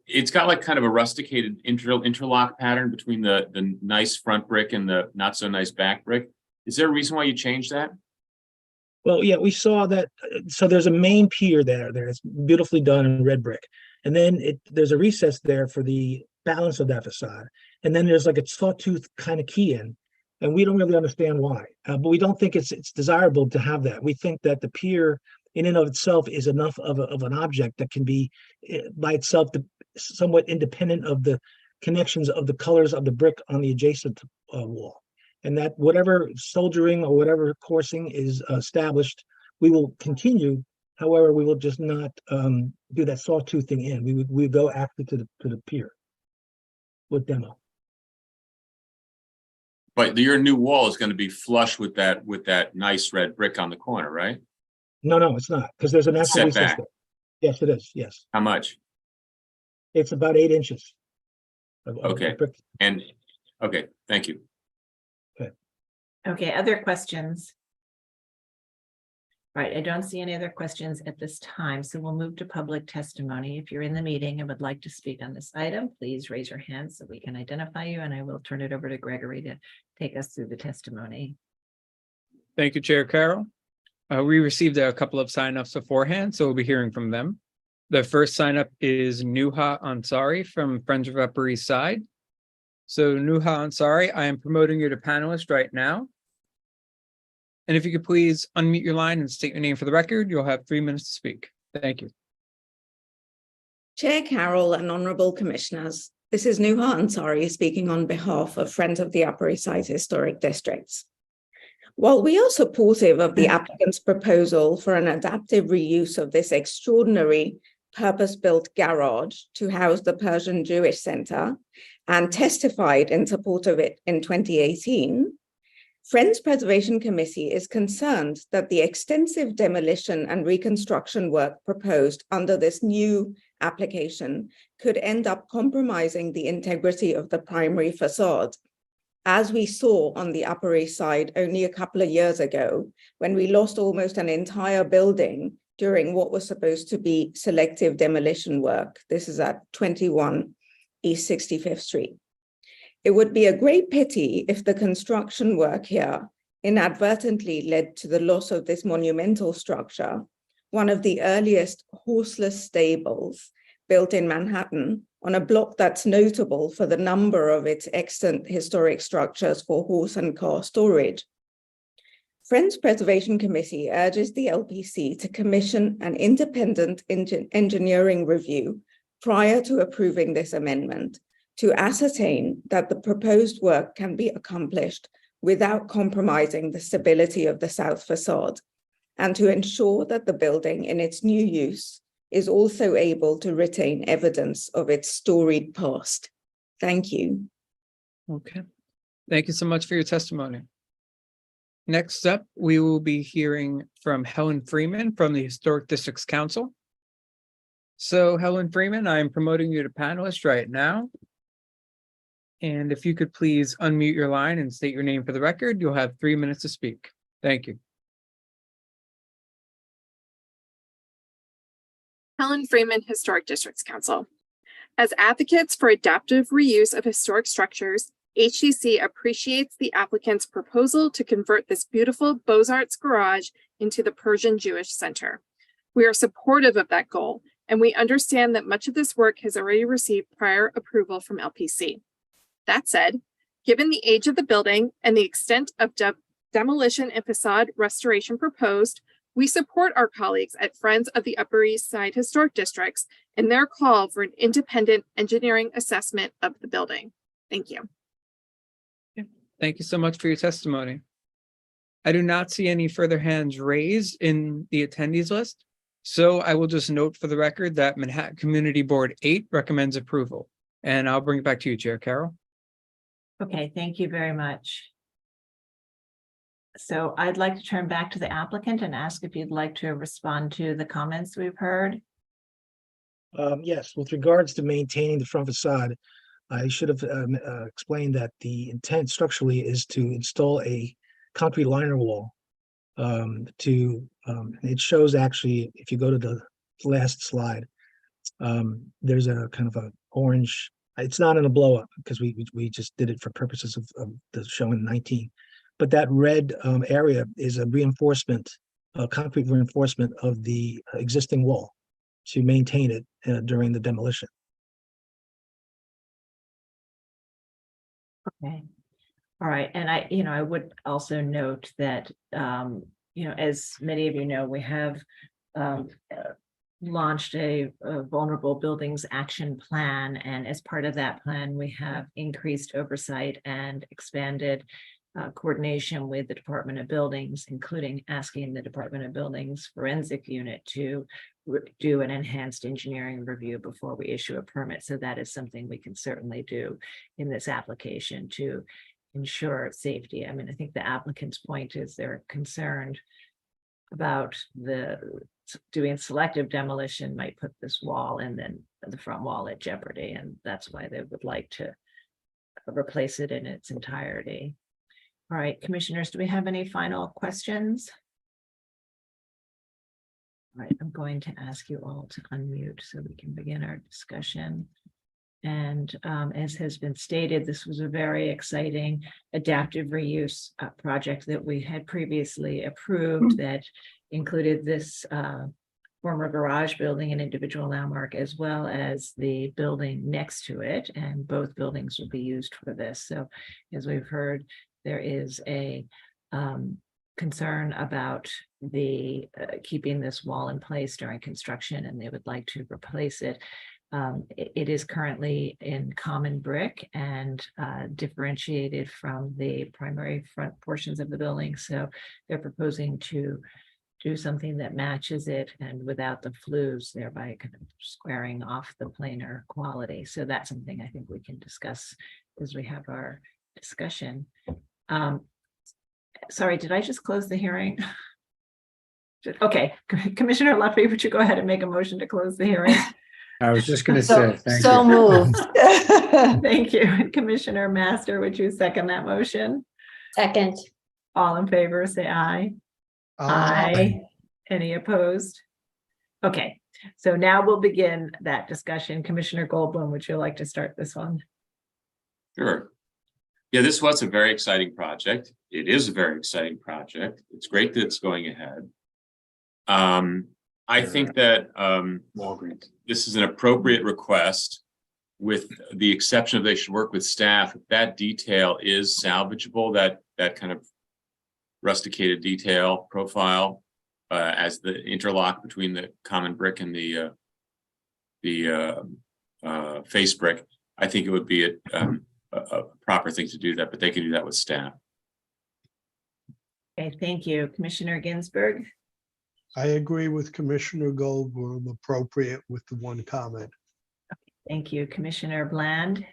it's got like kind of a rusticated interlock pattern between the nice front brick and the not so nice back brick. Is there a reason why you changed that? Well, yeah, we saw that. So there's a main pier there. It's beautifully done in red brick. And then there's a recess there for the balance of that facade. And then there's like a sawtooth kind of key in. And we don't really understand why. But we don't think it's desirable to have that. We think that the pier in and of itself is enough of an object that can be by itself somewhat independent of the connections of the colors of the brick on the adjacent wall. And that whatever soldering or whatever coursing is established, we will continue. However, we will just not do that sawtooth thing in. We would go actually to the pier with demo. But your new wall is going to be flush with that nice red brick on the corner, right? No, it's not, because there's an actual recess Setback. there. Yes, it is. Yes, How much? it's about 8 inches. of Okay. brick. And okay, thank you. Okay, other questions? Right, I don't see any other questions at this time, so we'll move to public testimony. If you're in the meeting and would like to speak on this item, please raise your hand so we can identify you, and I will turn it over to Gregory to take us through the testimony. Thank you, Chair Carroll. We received a couple of signups beforehand, so we'll be hearing from them. The first signup is Nuha Ansari from Friends of Upper East Side. So Nuha Ansari, I am promoting you to panelist right now. And if you could please unmute your line and state your name for the record, you'll have 3 minutes to speak. Thank you. Chair Carroll and Honourable Commissioners, this is Nuha Ansari speaking on behalf of Friends of the Upper East Side Historic Districts. While we are supportive of the applicant's proposal for an adaptive reuse of this extraordinary purpose-built garage to house the Persian Jewish Center and testified in support of it in 2018, Friends Preservation Committee is concerned that the extensive demolition and reconstruction work proposed under this new application could end up compromising the integrity of the primary facade, as we saw on the Upper East Side only a couple of years ago, when we lost almost an entire building during what was supposed to be selective demolition work. This is at 21 East 65th Street. It would be a great pity if the construction work here inadvertently led to the loss of this monumental structure, one of the earliest horseless stables built in Manhattan, on a block that's notable for the number of its extant historic structures for horse and car storage. Friends Preservation Committee urges the LPC to commission an independent engineering review prior to approving this amendment, to ascertain that the proposed work can be accomplished without compromising the stability of the south facade, and to ensure that the building in its new use is also able to retain evidence of its storied past. Thank you. Okay. Thank you so much for your testimony. Next up, we will be hearing from Helen Freeman from the Historic Districts Council. So Helen Freeman, I am promoting you to panelist right now. And if you could please unmute your line and state your name for the record, you'll have 3 minutes to speak. Thank you. Helen Freeman, Historic Districts Council. As advocates for adaptive reuse of historic structures, HDC appreciates the applicant's proposal to convert this beautiful Beaux-Arts garage into the Persian Jewish Center. We are supportive of that goal, and we understand that much of this work has already received prior approval from LPC. That said, given the age of the building and the extent of demolition and facade restoration proposed, we support our colleagues at Friends of the Upper East Side Historic Districts in their call for an independent engineering assessment of the building. Thank you. Thank you so much for your testimony. I do not see any further hands raised in the attendees list, so I will just note for the record that Manhattan Community Board 8 recommends approval. And I'll bring it back to you, Chair Carroll. Okay, thank you very much. So I'd like to turn back to the applicant and ask if you'd like to respond to the comments we've heard. Yes, with regards to maintaining the front facade, I should have explained that the intent structurally is to install a concrete liner wall. It shows actually, if you go to the last slide, there's a kind of a orange. It's not in a blow up because we just did it for purposes of the show in 19. But that red area is a reinforcement, concrete reinforcement of the existing wall to maintain it during the demolition. Okay. All right. And I would also note that, as many of you know, we have launched a vulnerable buildings action plan. And as part of that plan, we have increased oversight and expanded coordination with the Department of Buildings, including asking the Department of Buildings forensic unit to do an enhanced engineering review before we issue a permit. So that is something we can certainly do in this application to ensure safety. I mean, I think the applicant's point is they're concerned about doing selective demolition might put this wall and then the front wall at jeopardy. And that's why they would like to replace it in its entirety. All right, commissioners, do we have any final questions? All right, I'm going to ask you all to unmute so we can begin our discussion. And as has been stated, this was a very exciting adaptive reuse project that we had previously approved that included this former garage building and individual landmark, as well as the building next to it. And both buildings will be used for this. So as we've heard, there is a concern about the keeping this wall in place during construction, and they would like to replace it. It is currently in common brick and differentiated from the primary front portions of the building. So they're proposing to do something that matches it and without the flues, thereby kind of squaring off the planar quality. So that's something I think we can discuss as we have our discussion. Sorry, did I just close the hearing? Okay, Commissioner Luffy, would you go ahead and make a motion to close the hearing? I was just going to say, thank So you. moved. Thank you. Commissioner Master, would you second that motion? Second. All in favor, say aye. Aye. Any opposed? Okay, so now we'll begin that discussion. Commissioner Goldblum, would you like to start this one? Sure. Yeah, this was a very exciting project. It is a very exciting project. It's great that it's going ahead. I think that this is an appropriate request, with the exception of they should work with staff. If that detail is salvageable, that kind of rusticated detail profile as the interlock between the common brick and the face brick, I think it would be a proper thing to do that, but they can do that with staff. Okay, thank you. Commissioner Ginsburg? I agree with Commissioner Goldblum, appropriate with the one comment. Thank you, Commissioner Bland.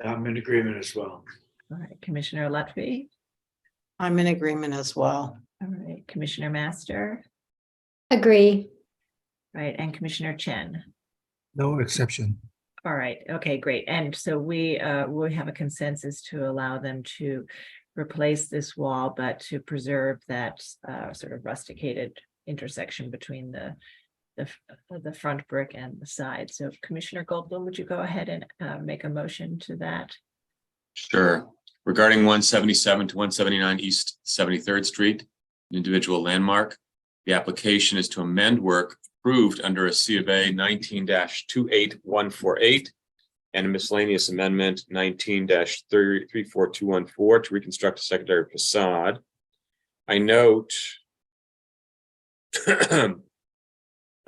I'm in agreement as well. All right, Commissioner Lutfi. I'm in agreement as well. All right, Commissioner Master. Agree. Right, and Commissioner Chen. No exception. All right, okay, great. And so we have a consensus to allow them to replace this wall, but to preserve that sort of rusticated intersection between the front brick and the side. So Commissioner Goldblum, would you go ahead and make a motion to that? Sure. Regarding 177 to 179 East 73rd Street, an individual landmark, the application is to amend work approved under a C of A 19-28148 and a miscellaneous amendment 19-34214 to reconstruct a secondary facade. I note, oh,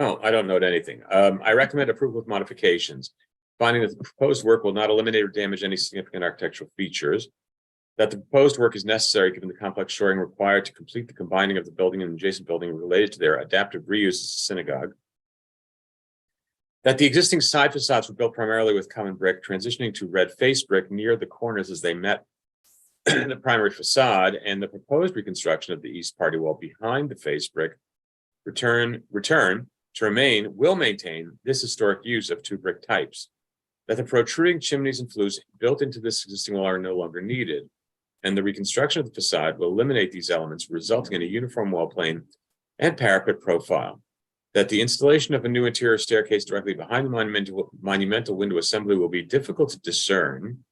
I don't note anything. I recommend approval with modifications, finding that the proposed work will not eliminate or damage any significant architectural features, that the proposed work is necessary given the complex shoring required to complete the combining of the building and adjacent building related to their adaptive reuse as a synagogue, that the existing side facades were built primarily with common brick, transitioning to red face brick near the corners as they met the primary facade, and the proposed reconstruction of the east party wall behind the face brick will maintain this historic use of two brick types, that the protruding chimneys and flues built into this existing wall are no longer needed, and the reconstruction of the facade will eliminate these elements, resulting in a uniform wall plane and parapet profile, that the installation of a new interior staircase directly behind the monumental window assembly will be difficult to discern,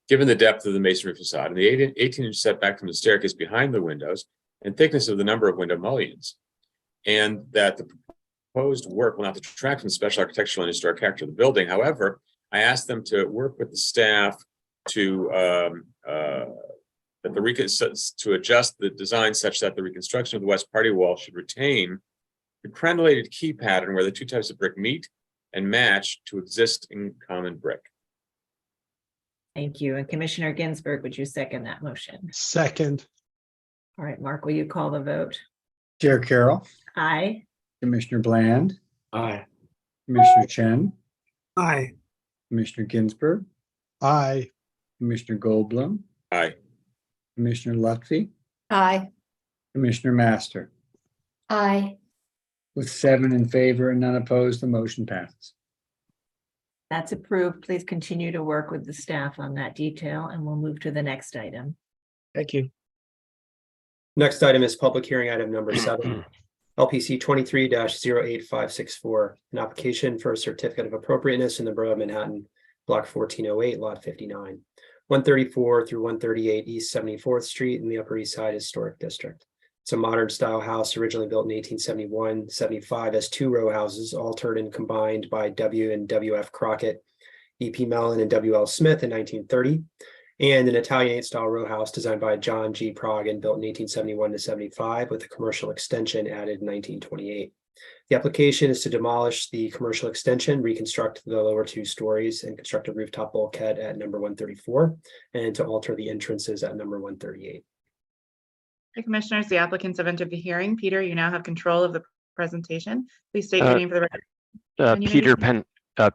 given the depth of the masonry facade and the 18-inch setback from the staircase behind the windows and thickness of the number of window mullions, and that the proposed work will not detract from the special architectural and historic character of the building. However, I asked them to work with the staff to adjust the design such that the reconstruction of the west party wall should retain the crenellated key pattern where the two types of brick meet and match to existing common brick. Thank you. And Commissioner Ginsburg, would you second that motion? Second. All right, Mark, will you call the vote? Chair Carroll, Aye. Commissioner Bland, Aye. Commissioner Chen, Aye. Commissioner Ginsburg, Aye. Commissioner Goldblum, Aye. Commissioner Lutfi, Aye. Commissioner Master. Aye. With 7 in favor and none opposed, the motion passes. That's approved. Please continue to work with the staff on that detail, and we'll move to the next item. Thank you. Next item is public hearing item number 7, LPC 23-08564, an application for a certificate of appropriateness in the Borough of Manhattan, block 1408, lot 59, 134 through 138 East 74th Street in the Upper East Side Historic District. It's a modern style house originally built in 1871-75 as 2 row houses, altered and combined by W and W.F. Crockett, E.P. Mellon, and W.L. Smith in 1930, and an Italianate style row house designed by John G. Pragan, built in 1871-75 with a commercial extension added in 1928. The application is to demolish the commercial extension, reconstruct the lower 2 stories, and construct a rooftop bulkhead at number 134, and to alter the entrances at number 138. Okay, Commissioners, the applicants have entered the hearing. Peter, you now have control of the presentation. Please state your name for the record.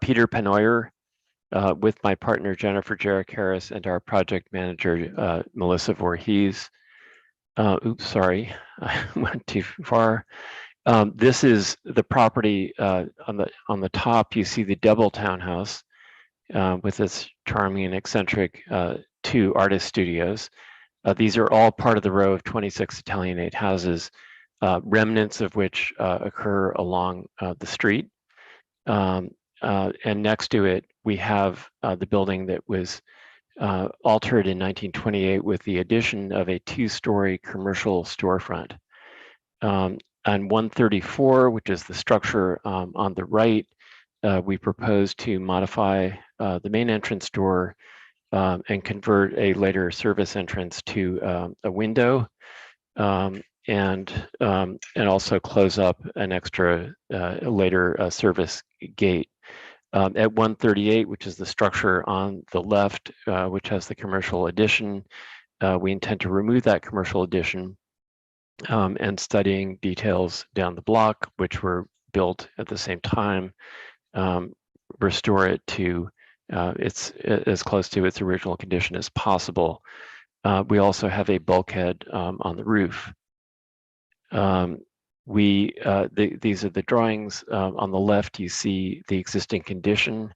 Peter Penoyer, with my partner Jennifer Jarek Harris and our project manager Melissa Voorhees. Oops, sorry, I went too far. This is the property on the top. You see the double townhouse with its charming and eccentric 2 artist studios. These are all part of the row of 26 Italianate houses, remnants of which occur along the street. And next to it, we have the building that was altered in 1928 with the addition of a 2-story commercial storefront. On 134, which is the structure on the right, we propose to modify the main entrance door and convert a later service entrance to a window, and also close up an extra later service gate. At 138, which is the structure on the left, which has the commercial addition, we intend to remove that commercial addition and studying details down the block, which were built at the same time, restore it to its as close to its original condition as possible. We also have a bulkhead on the roof. These are the drawings. On the left, you see the existing condition,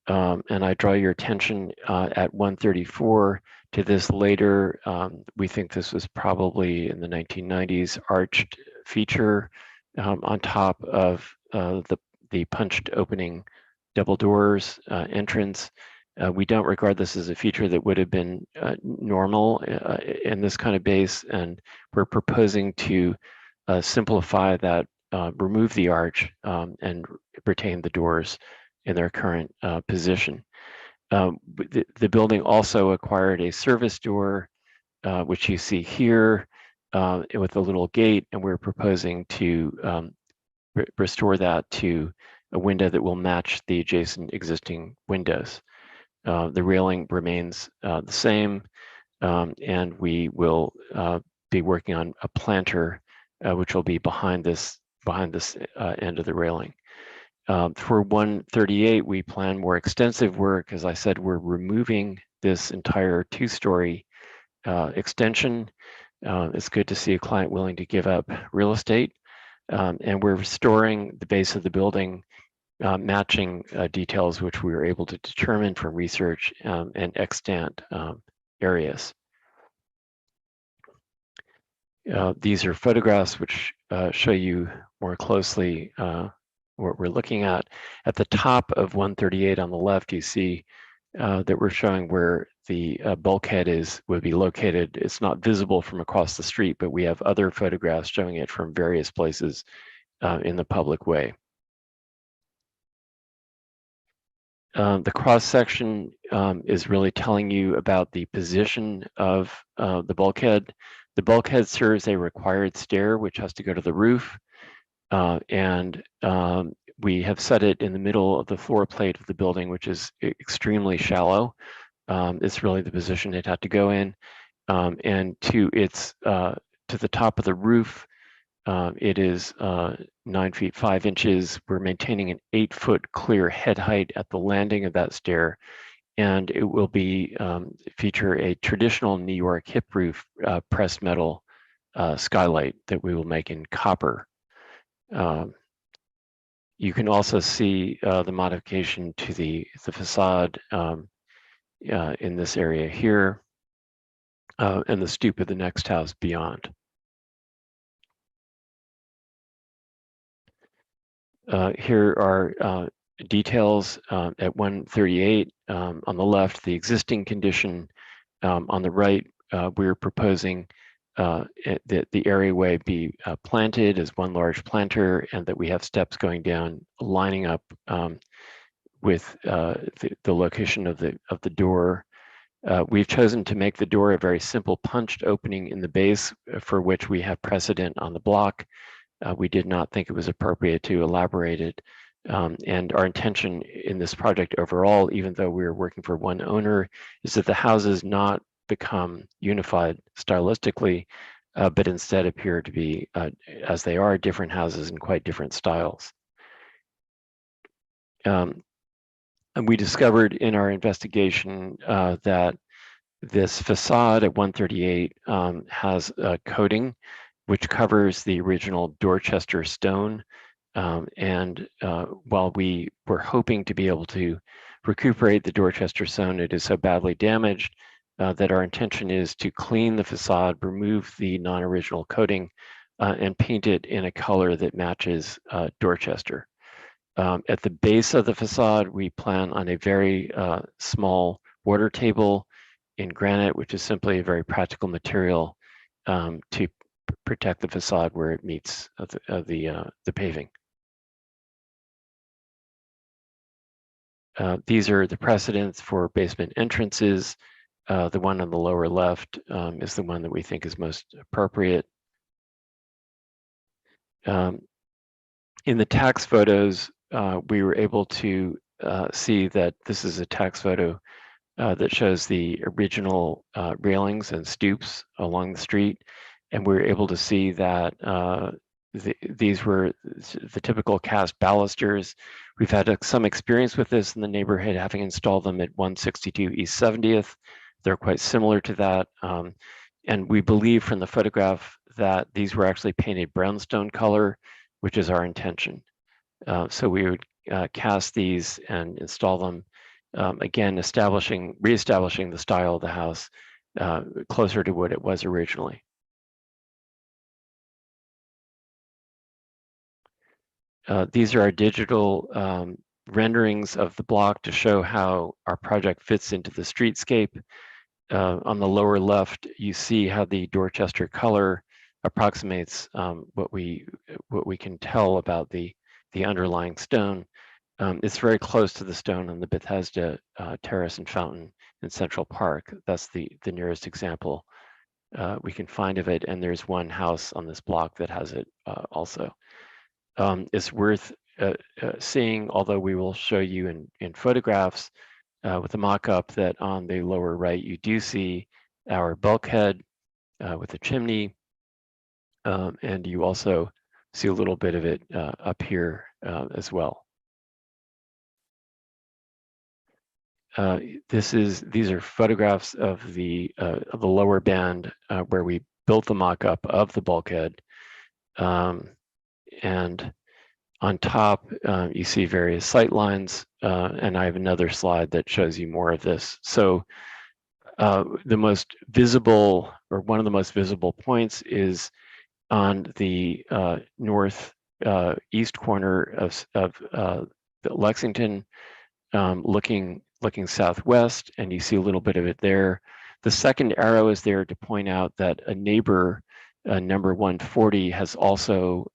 and I draw your attention at 134 to this later. We think this was probably in the 1990s arched feature on top of the punched opening double doors entrance. We don't regard this as a feature that would have been normal in this kind of base, and we're proposing to simplify that, remove the arch, and retain the doors in their current position. The building also acquired a service door, which you see here with a little gate, and we're proposing to restore that to a window that will match the adjacent existing windows. The railing remains the same, and we will be working on a planter, which will be behind this end of the railing. For 138, we plan more extensive work. As I said, we're removing this entire two-story extension. It's good to see a client willing to give up real estate, and we're restoring the base of the building, matching details which we were able to determine from research and extant areas. These are photographs which show you more closely what we're looking at. At the top of 138 on the left, you see that we're showing where the bulkhead would be located. It's not visible from across the street, but we have other photographs showing it from various places in the public way. The cross section is really telling you about the position of the bulkhead. The bulkhead serves a required stair, which has to go to the roof. And we have set it in the middle of the floor plate of the building, which is extremely shallow. It's really the position it had to go in. And to the top of the roof, it is 9 feet 5 inches. We're maintaining an 8-foot clear head height at the landing of that stair, and it will be feature a traditional New York hip roof pressed metal skylight that we will make in copper. You can also see the modification to the facade in this area here, and the stoop of the next house beyond. Here are details at 138 on the left, the existing condition. On the right, we're proposing that the areaway be planted as one large planter, and that we have steps going down, lining up with the location of the door. We've chosen to make the door a very simple punched opening in the base, for which we have precedent on the block. We did not think it was appropriate to elaborate it. And our intention in this project overall, even though we're working for one owner, is that the houses not become unified stylistically, but instead appear to be, as they are, different houses in quite different styles. And we discovered in our investigation that this facade at 138 has a coating which covers the original Dorchester stone. And while we were hoping to be able to recuperate the Dorchester stone, it is so badly damaged that our intention is to clean the facade, remove the non-original coating, and paint it in a color that matches Dorchester. At the base of the facade, we plan on a very small water table in granite, which is simply a very practical material to protect the facade where it meets the paving. These are the precedents for basement entrances. The one on the lower left is the one that we think is most appropriate. In the tax photos, we were able to see that this is a tax photo that shows the original railings and stoops along the street. and we were able to see that these were the typical cast balusters. We've had some experience with this in the neighborhood, having installed them at 162 East 70th. They're quite similar to that. And we believe from the photograph that these were actually painted brownstone color, which is our intention. So we would cast these and install them, again, reestablishing the style of the house closer to what it was originally. These are our digital renderings of the block to show how our project fits into the streetscape. On the lower left, you see how the Dorchester color approximates what we can tell about the underlying stone. It's very close to the stone on the Bethesda Terrace and Fountain in Central Park. That's the nearest example we can find of it, and there's one house on this block that has it also. It's worth seeing, although we will show you in photographs with the mock-up, that on the lower right you do see our bulkhead with a chimney, and you also see a little bit of it up here as well. These are photographs of the lower band where we built the mock-up of the bulkhead. And on top, you see various sight lines, and I have another slide that shows you more of this. So the most visible, or one of the most visible points, is on the north east corner of Lexington, looking southwest, and you see a little bit of it there. The second arrow is there to point out that a neighbor, number 140, has also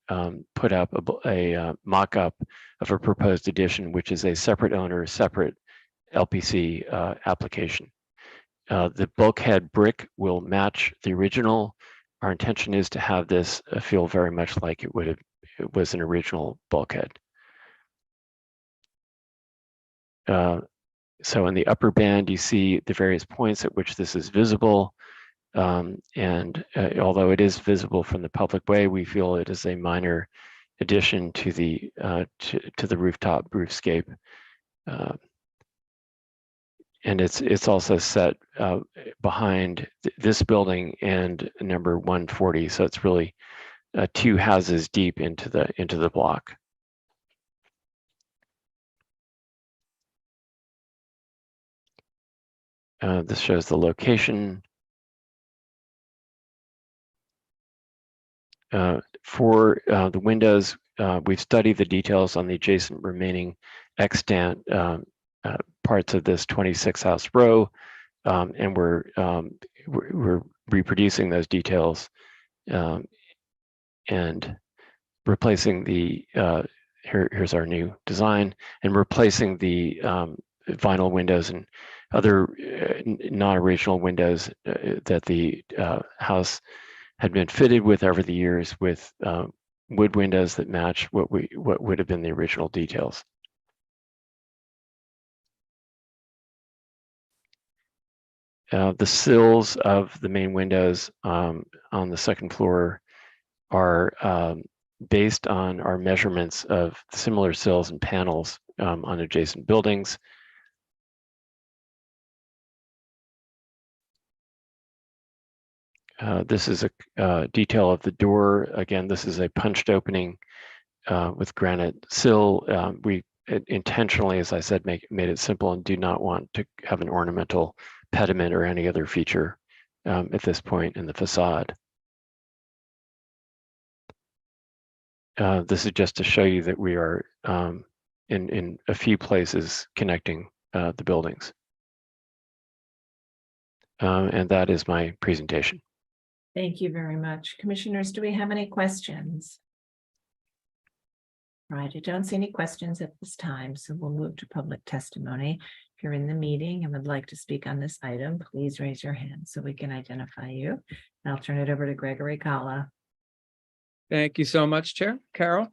put up a mock-up of a proposed addition, which is a separate owner, separate LPC application. The bulkhead brick will match the original. Our intention is to have this feel very much like it was an original bulkhead. So in the upper band, you see the various points at which this is visible. And although it is visible from the public way, we feel it is a minor addition to the rooftop roofscape. And it's also set behind this building and number 140. So it's really 2 houses deep into the block. This shows the location. For the windows, we've studied the details on the adjacent remaining extant parts of this 26-house row, and we're reproducing those details and replacing the, here's our new design, and replacing the vinyl windows and other non-original windows that the house had been fitted with over the years, with wood windows that match what would have been the original details. The sills of the main windows on the second floor are based on our measurements of similar sills and panels on adjacent buildings. This is a detail of the door. Again, this is a punched opening with granite sill. We intentionally, as I said, made it simple and do not want to have an ornamental pediment or any other feature at this point in the facade. This is just to show you that we are in a few places connecting the buildings. And that is my presentation. Thank you very much. Commissioners, do we have any questions? Right, I don't see any questions at this time, so we'll move to public testimony. If you're in the meeting and would like to speak on this item, please raise your hand so we can identify you. And I'll turn it over to Gregory Kala. Thank you so much, Chair Carol.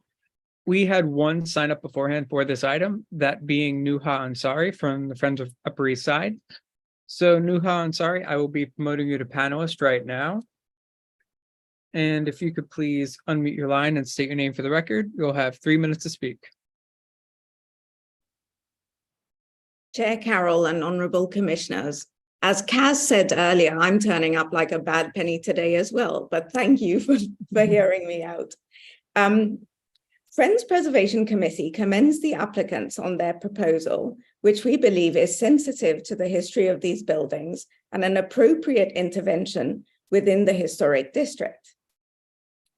We had one sign up beforehand for this item, that being Nuha Ansari from the Friends of Upper East Side. So Nuha Ansari, I will be promoting you to panelist right now. And if you could please unmute your line and state your name for the record, you'll have 3 minutes to speak. Chair Carroll and honourable commissioners, as Kaz said earlier, I'm turning up like a bad penny today as well, but thank you for hearing me out. Friends Preservation Committee commends the applicants on their proposal, which we believe is sensitive to the history of these buildings and an appropriate intervention within the historic district.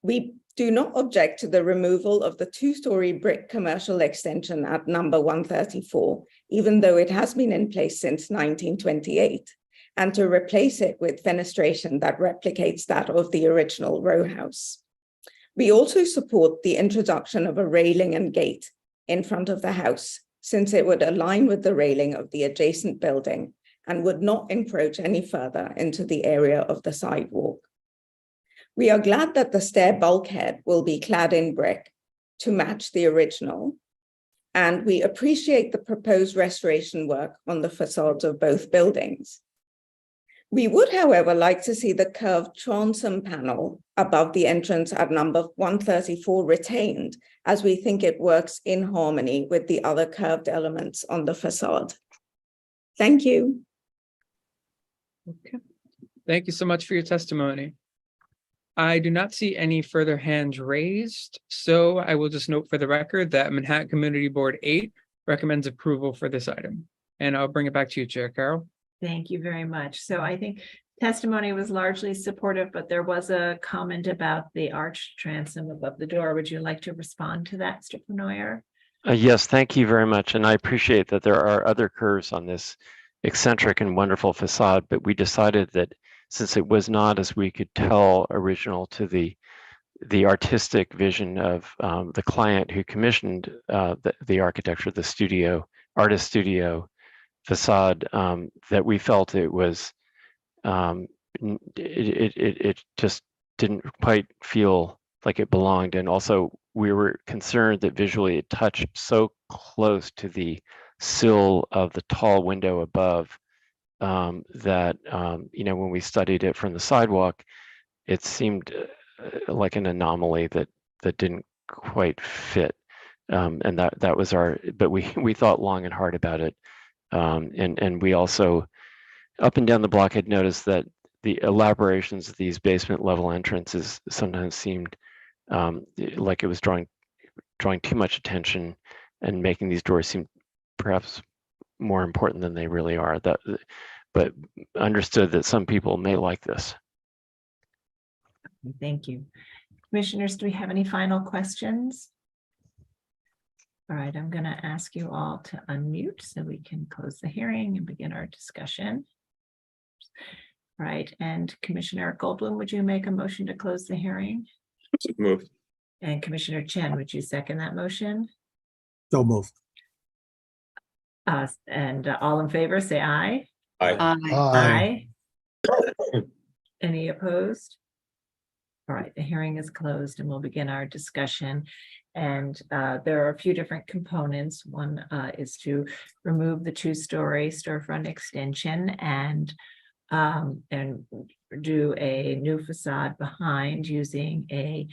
We do not object to the removal of the two-story brick commercial extension at number 134, even though it has been in place since 1928, and to replace it with fenestration that replicates that of the original row house. We also support the introduction of a railing and gate in front of the house, since it would align with the railing of the adjacent building and would not encroach any further into the area of the sidewalk. We are glad that the stair bulkhead will be clad in brick to match the original, and we appreciate the proposed restoration work on the facades of both buildings. We would, however, like to see the curved transom panel above the entrance at number 134 retained, as we think it works in harmony with the other curved elements on the facade. Thank you. Okay. Thank you so much for your testimony. I do not see any further hands raised, so I will just note for the record that Manhattan Community Board 8 recommends approval for this item. And I'll bring it back to you, Chair Carroll. Thank you very much. So I think testimony was largely supportive, but there was a comment about the arched transom above the door. Would you like to respond to that, Mr. Penoyer? Yes, thank you very much. And I appreciate that there are other curves on this eccentric and wonderful facade, but we decided that since it was not, as we could tell, original to the artistic vision of the client who commissioned the architecture, the artist studio facade, that we felt it was, it just didn't quite feel like it belonged. And also we were concerned that visually it touched so close to the sill of the tall window above, that when we studied it from the sidewalk, it seemed like an anomaly that didn't quite fit, and that was but we thought long and hard about it, and we also up and down the block had noticed that the elaborations of these basement level entrances sometimes seemed like it was drawing too much attention and making these doors seem perhaps more important than they really are. But understood that some people may like this. Thank you. Commissioners, do we have any final questions? All right, I'm going to ask you all to unmute so we can close the hearing and begin our discussion. All right, and Commissioner Goldblum, would you make a motion to close the hearing? Moved. And Commissioner Chen, would you second that motion? So moved. And all in favor, say aye. Aye. Aye. Any opposed? All right, the hearing is closed and we'll begin our discussion. And there are a few different components. One is to remove the two-story storefront extension and do a new facade behind using a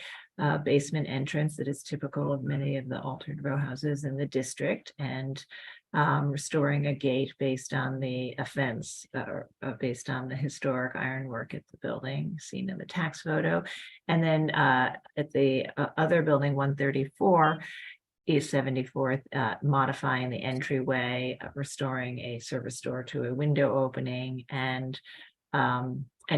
basement entrance that is typical of many of the altered row houses in the district, and restoring a gate based on the fence, based on the historic ironwork at the building seen in the tax photo. And then at the other building, 134 East 74th, modifying the entryway, restoring a service door to a window opening, and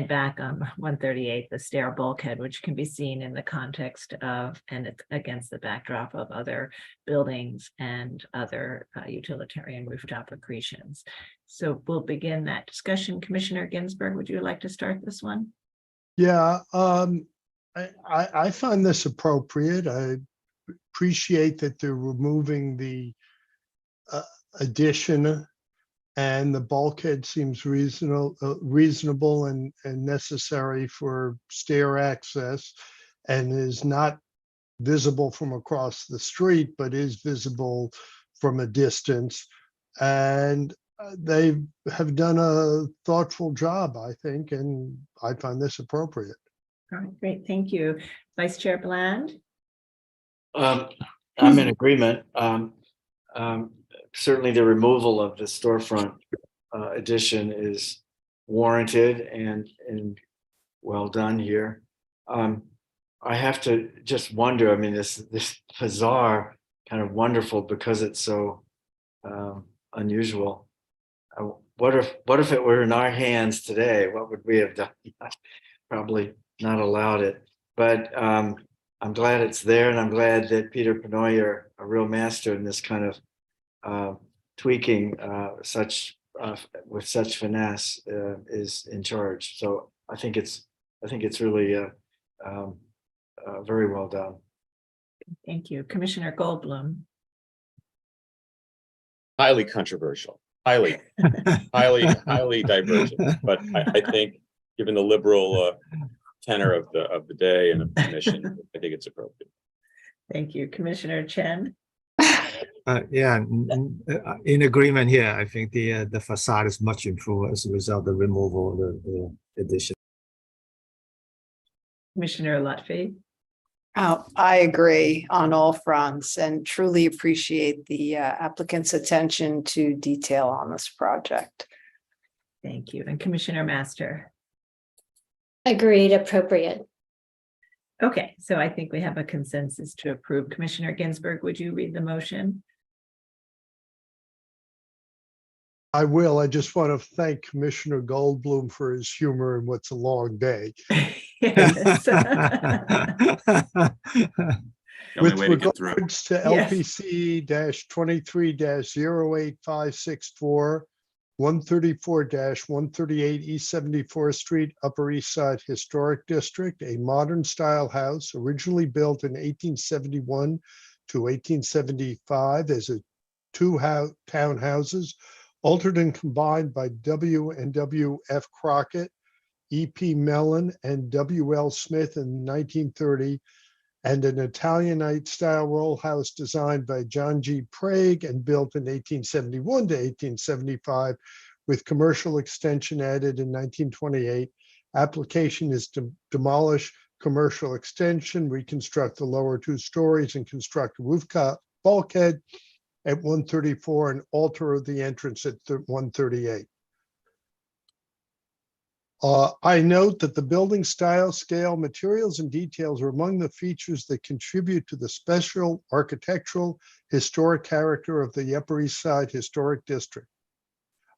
back on 138, the stair bulkhead, which can be seen in the context of and against the backdrop of other buildings and other utilitarian rooftop accretions. So we'll begin that discussion. Commissioner Ginsburg, would you like to start this one? Yeah, I find this appropriate. I appreciate that they're removing the addition, and the bulkhead seems reasonable and necessary for stair access, and is not visible from across the street, but is visible from a distance. And they have done a thoughtful job, I think, and I find this appropriate. All right, great, thank you. Vice Chair Bland? I'm in agreement. Certainly the removal of the storefront addition is warranted and well done here. I have to just wonder, I mean, this bazaar kind of wonderful because it's so unusual. What if it were in our hands today? What would we have done? Probably not allowed it, but I'm glad it's there, and I'm glad that Peter Penoyer, a real master in this kind of tweaking with such finesse, is in charge. So I think it's really very well done. Thank you. Commissioner Goldblum? Highly controversial, highly divergent. But I think, given the liberal tenor of the day and of the mission, I think it's appropriate. Thank you. Commissioner Chen? Yeah, in agreement here. I think the facade is much improved as a result of the removal of the addition. Commissioner Lutfi? Oh, I agree on all fronts and truly appreciate the applicant's attention to detail on this project. Thank you. And Commissioner Master? Agreed, appropriate. Okay, so I think we have a consensus to approve. Commissioner Ginsburg, would you read the motion? I will. I just want to thank Commissioner Goldblum for his humor in what's a long day. Yes. With way to get through it. regards to Yes. LPC 23-08564, 134-138 East 74th Street, Upper East Side Historic District, a modern style house originally built in 1871 to 1875 as a two townhouses, altered and combined by W and W F Crockett, E.P. Mellon, and W.L. Smith in 1930, and an Italianate style row house designed by John G. Prague and built in 1871 to 1875, with commercial extension added in 1928. Application is to demolish commercial extension, reconstruct the lower 2 stories, and construct a rooftop bulkhead at 134 and alter the entrance at 138. I note that the building style, scale, materials, and details are among the features that contribute to the special architectural historic character of the Upper East Side Historic District.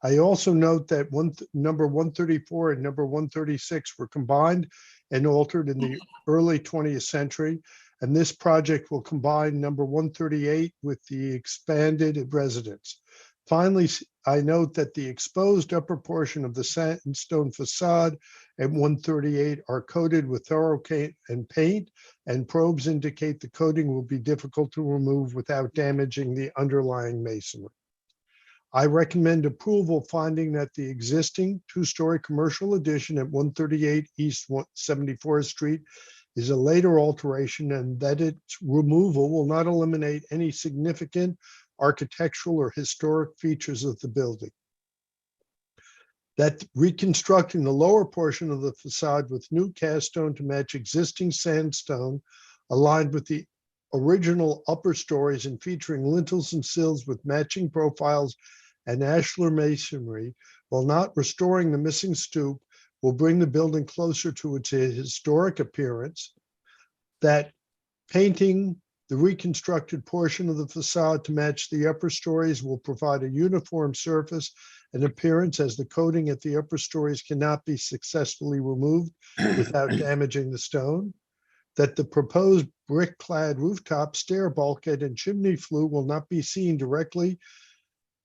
I also note that number 134 and number 136 were combined and altered in the early 20th century, and this project will combine number 138 with the expanded residence. Finally, I note that the exposed upper portion of the sandstone facade at 138 are coated with thorough and paint, and probes indicate the coating will be difficult to remove without damaging the underlying masonry. I recommend approval, finding that the existing 2-story commercial addition at 138 East 74th Street is a later alteration, and that its removal will not eliminate any significant architectural or historic features of the building. That reconstructing the lower portion of the facade with new cast stone to match existing sandstone aligned with the original upper stories and featuring lintels and sills with matching profiles and ashlar masonry, while not restoring the missing stoop, will bring the building closer to its historic appearance. That painting the reconstructed portion of the facade to match the upper stories will provide a uniform surface and appearance, as the coating at the upper stories cannot be successfully removed without damaging the stone. That the proposed brick-clad rooftop, stair bulkhead, and chimney flue will not be seen directly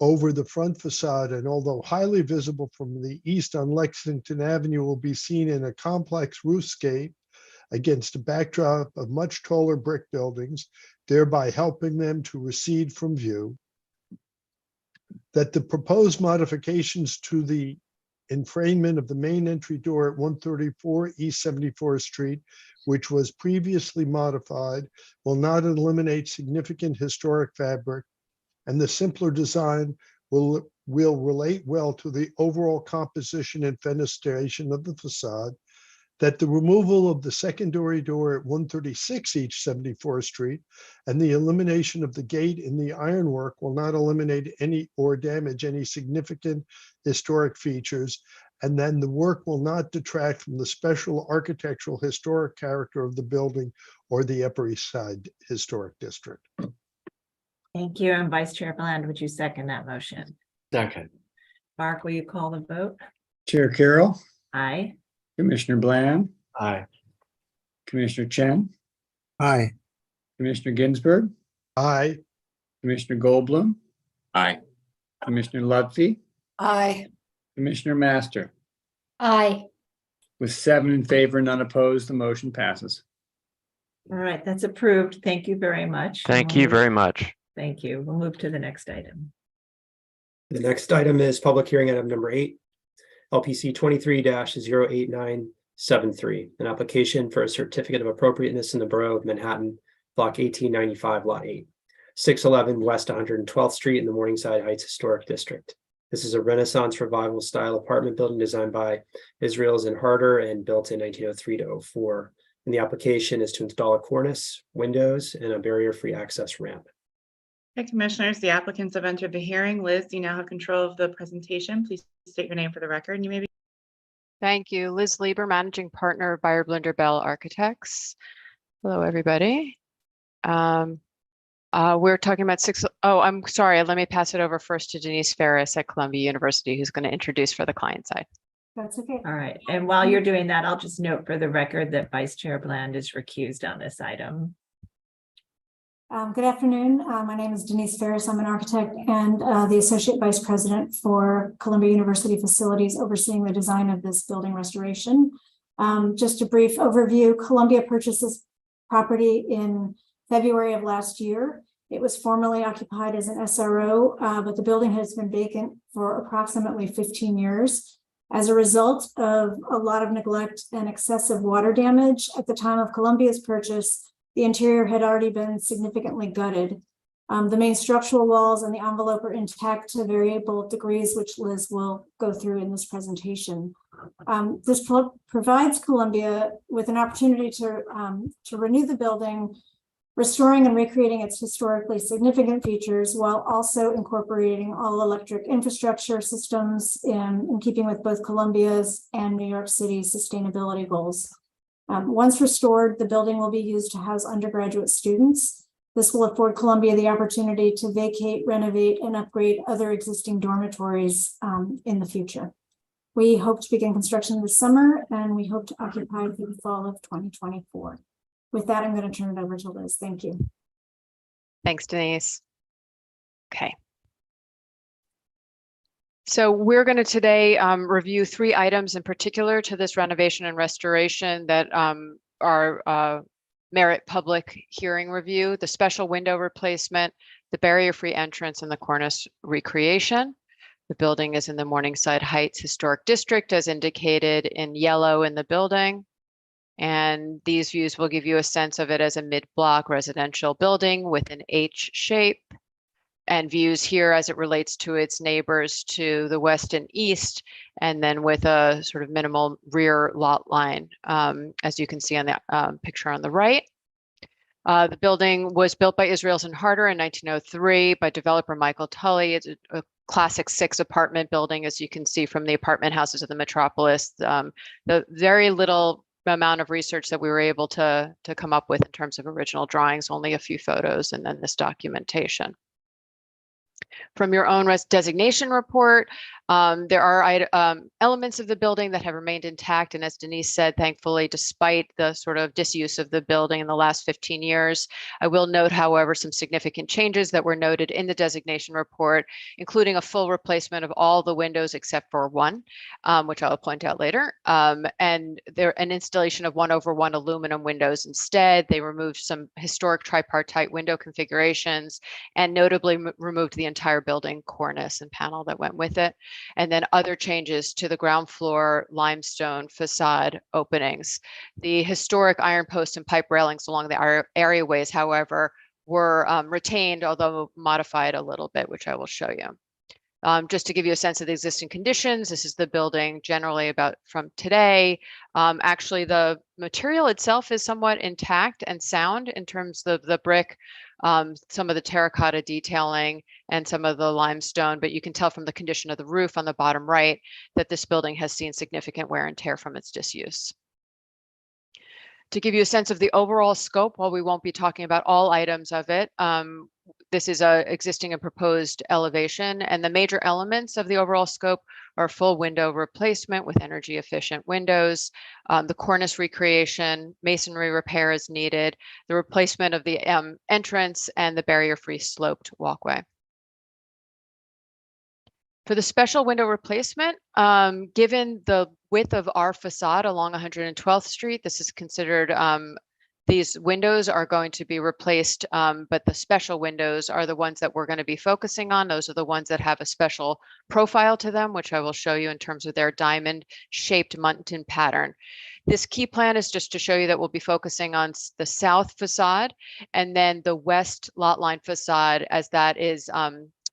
over the front facade, and although highly visible from the east on Lexington Avenue, will be seen in a complex roofscape against a backdrop of much taller brick buildings, thereby helping them to recede from view. That the proposed modifications to the enframement of the main entry door at 134 East 74th Street, which was previously modified, will not eliminate significant historic fabric, and the simpler design will relate well to the overall composition and fenestration of the facade. that the removal of the secondary door at 136 East 74th Street and the elimination of the gate in the ironwork will not eliminate any or damage any significant historic features, and then the work will not detract from the special architectural historic character of the building or the Upper East Side Historic District. Thank you. And Vice Chair Bland, would you second that motion? Second. Mark, will you call the vote? Chair Carroll, Aye. Commissioner Bland, Aye. Commissioner Chen, Aye. Commissioner Ginsburg, Aye. Commissioner Goldblum, Aye. Commissioner Lutfi, Aye. Commissioner Master. Aye. With 7 in favor, none opposed, the motion passes. All right, that's approved. Thank you very much. Thank you very much. Thank you. We'll move to the next item. The next item is public hearing item number 8, LPC 23-08973, an application for a certificate of appropriateness in the Borough of Manhattan, Block 1895, Lot 8, 611 West 112th Street in the Morningside Heights Historic District. This is a Renaissance Revival style apartment building designed by Israels and Harder and built in 1903 to 04. And the application is to install a cornice, windows, and a barrier-free access ramp. Okay, Commissioners, the applicants have entered the hearing. Liz, you now have control of the presentation. Please state your name for the record, and you may be. Thank you. Liz Lieber, Managing Partner of Buyer Blinder Bell Architects. Hello, everybody. We're talking about I'm sorry. Let me pass it over first to Denise Ferris at Columbia University, who's going to introduce for the client side. That's okay. All right. And while you're doing that, I'll just note for the record that Vice Chair Bland is recused on this item. Good afternoon. My name is Denise Ferris. I'm an architect and the Associate Vice President for Columbia University Facilities, overseeing the design of this building restoration. Just a brief overview. Columbia purchased this property in February of last year. It was formerly occupied as an SRO, but the building has been vacant for approximately 15 years. As a result of a lot of neglect and excessive water damage at the time of Columbia's purchase, the interior had already been significantly gutted. The main structural walls and the envelope are intact to variable degrees, which Liz will go through in this presentation. This provides Columbia with an opportunity to renew the building, restoring and recreating its historically significant features while also incorporating all electric infrastructure systems in keeping with both Columbia's and New York City's sustainability goals. Once restored, the building will be used to house undergraduate students. This will afford Columbia the opportunity to vacate, renovate, and upgrade other existing dormitories in the future. We hope to begin construction this summer, and we hope to occupy through the fall of 2024. With that, I'm going to turn it over to Liz. Thank you. Thanks, Denise. Okay. So we're going to today review 3 items in particular to this renovation and restoration that are merit public hearing review: the special window replacement, the barrier-free entrance, and the cornice recreation. The building is in the Morningside Heights Historic District, as indicated in yellow in the building. And these views will give you a sense of it as a mid-block residential building with an H shape, and views here as it relates to its neighbors to the west and east, and then with a sort of minimal rear lot line, as you can see on the picture on the right. The building was built by Israels and Harder in 1903 by developer Michael Tully. It's a classic 6 apartment building, as you can see from the apartment houses of the metropolis. The very little amount of research that we were able to come up with in terms of original drawings, only a few photos, and then this documentation. From your own designation report, there are elements of the building that have remained intact. And as Denise said, thankfully, despite the sort of disuse of the building in the last 15 years, I will note, however, some significant changes that were noted in the designation report, including a full replacement of all the windows except for one, which I'll point out later. And an installation of 1/1 aluminum windows instead. They removed some historic tripartite window configurations and notably removed the entire building cornice and panel that went with it. And then other changes to the ground floor limestone facade openings. The historic iron posts and pipe railings along the areaways, however, were retained, although modified a little bit, which I will show you. Just to give you a sense of the existing conditions, this is the building generally about from today. Actually, the material itself is somewhat intact and sound in terms of the brick, some of the terracotta detailing and some of the limestone, but you can tell from the condition of the roof on the bottom right that this building has seen significant wear and tear from its disuse. To give you a sense of the overall scope, while we won't be talking about all items of it, this is a existing and proposed elevation, and the major elements of the overall scope are full window replacement with energy efficient windows, the cornice recreation, masonry repair is needed, the replacement of the entrance, and the barrier-free sloped walkway. For the special window replacement, given the width of our facade along 112th Street, this is considered, these windows are going to be replaced, but the special windows are the ones that we're going to be focusing on. Those are the ones that have a special profile to them, which I will show you in terms of their diamond shaped muntin pattern. This key plan is just to show you that we'll be focusing on the south facade and then the west lot line facade, as that is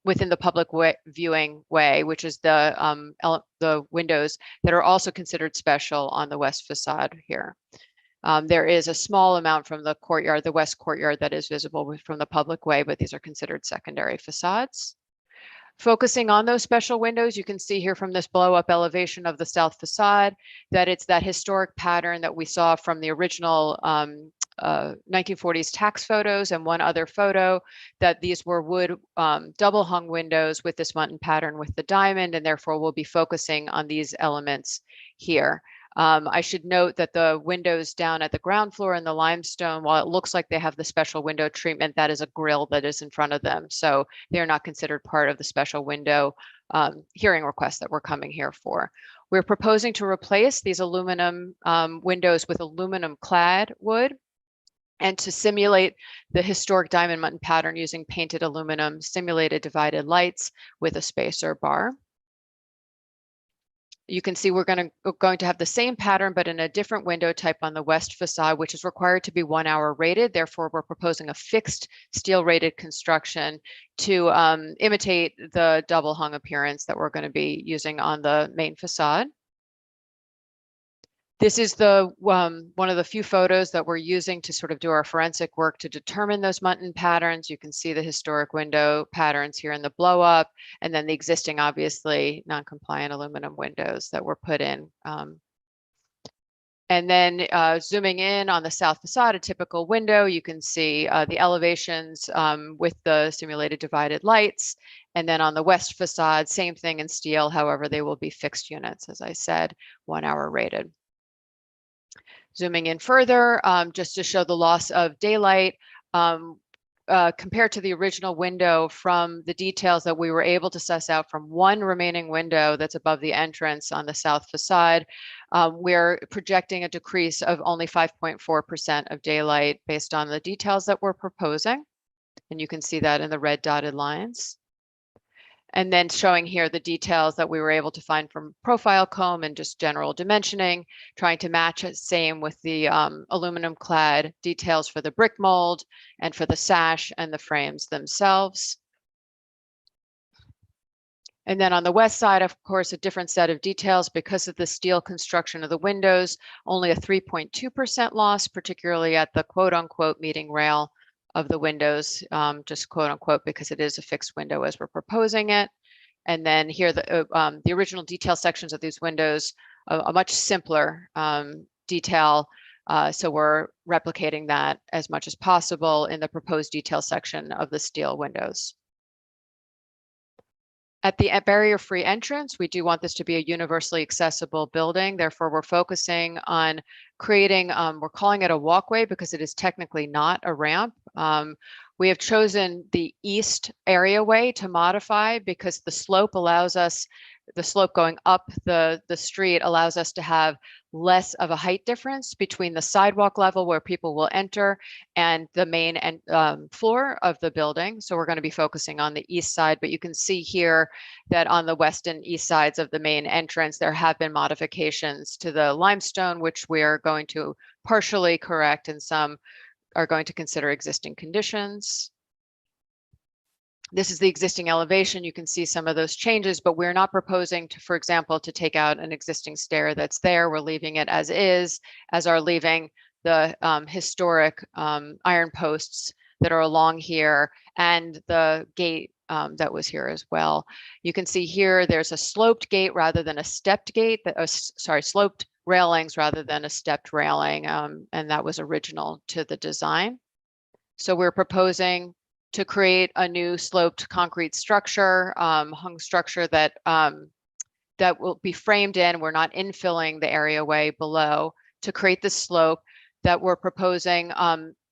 within the public viewing way, which is the windows that are also considered special on the west facade here. There is a small amount from the courtyard, the west courtyard, that is visible from the public way, but these are considered secondary facades. Focusing on those special windows, you can see here from this blow up elevation of the south facade that it's that historic pattern that we saw from the original 1940s tax photos and one other photo, that these were wood double hung windows with this muntin pattern with the diamond, and therefore we'll be focusing on these elements here. I should note that the windows down at the ground floor in the limestone, while it looks like they have the special window treatment, that is a grill that is in front of them. So they're not considered part of the special window hearing request that we're coming here for. We're proposing to replace these aluminum windows with aluminum clad wood, and to simulate the historic diamond muntin pattern using painted aluminum simulated divided lights with a spacer bar. You can see we're going to have the same pattern, but in a different window type on the west facade, which is required to be 1 hour rated. Therefore, we're proposing a fixed steel rated construction to imitate the double hung appearance that we're going to be using on the main facade. This is the one of the few photos that we're using to sort of do our forensic work to determine those muntin patterns. You can see the historic window patterns here in the blow up, and then the existing, obviously, non-compliant aluminum windows that were put in. And then zooming in on the south facade, a typical window, you can see the elevations with the simulated divided lights. And then on the west facade, same thing in steel. However, they will be fixed units, as I said, 1 hour rated. Zooming in further, just to show the loss of daylight, compared to the original window, from the details that we were able to suss out from one remaining window that's above the entrance on the south facade, we're projecting a decrease of only 5.4% of daylight based on the details that we're proposing. And you can see that in the red dotted lines. And then showing here the details that we were able to find from profile comb and just general dimensioning, trying to match it same with the aluminum clad details for the brick mold and for the sash and the frames themselves. And then on the west side, of course, a different set of details because of the steel construction of the windows, only a 3.2% loss, particularly at the quote unquote meeting rail of the windows, just quote unquote, because it is a fixed window as we're proposing it. And then here, the original detail sections of these windows, a much simpler detail. So we're replicating that as much as possible in the proposed detail section of the steel windows. At the barrier-free entrance, we do want this to be a universally accessible building. Therefore, we're focusing on creating, we're calling it a walkway because it is technically not a ramp. We have chosen the east areaway to modify because the slope allows us, the slope going up the street allows us to have less of a height difference between the sidewalk level where people will enter and the main floor of the building. So we're going to be focusing on the east side, but you can see here that on the west and east sides of the main entrance, there have been modifications to the limestone, which we are going to partially correct, and some are going to consider existing conditions. This is the existing elevation. You can see some of those changes, but we're not proposing to, for example, to take out an existing stair that's there. We're leaving it as is, as are leaving the historic iron posts that are along here and the gate that was here as well. You can see here there's a sloped gate rather than a stepped gate, sloped railings rather than a stepped railing, and that was original to the design. So we're proposing to create a new sloped concrete structure, hung structure that that will be framed in. We're not infilling the areaway below to create the slope that we're proposing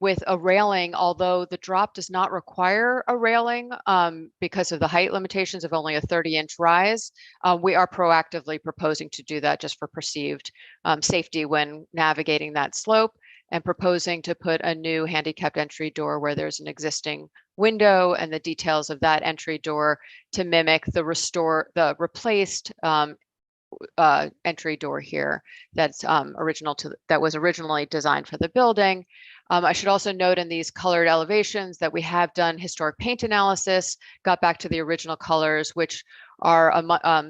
with a railing, although the drop does not require a railing because of the height limitations of only a 30-inch rise. We are proactively proposing to do that just for perceived safety when navigating that slope, and proposing to put a new handicapped entry door where there's an existing window and the details of that entry door to mimic the replaced entry door here that's that was originally designed for the building. I should also note in these colored elevations that we have done historic paint analysis, got back to the original colors, which are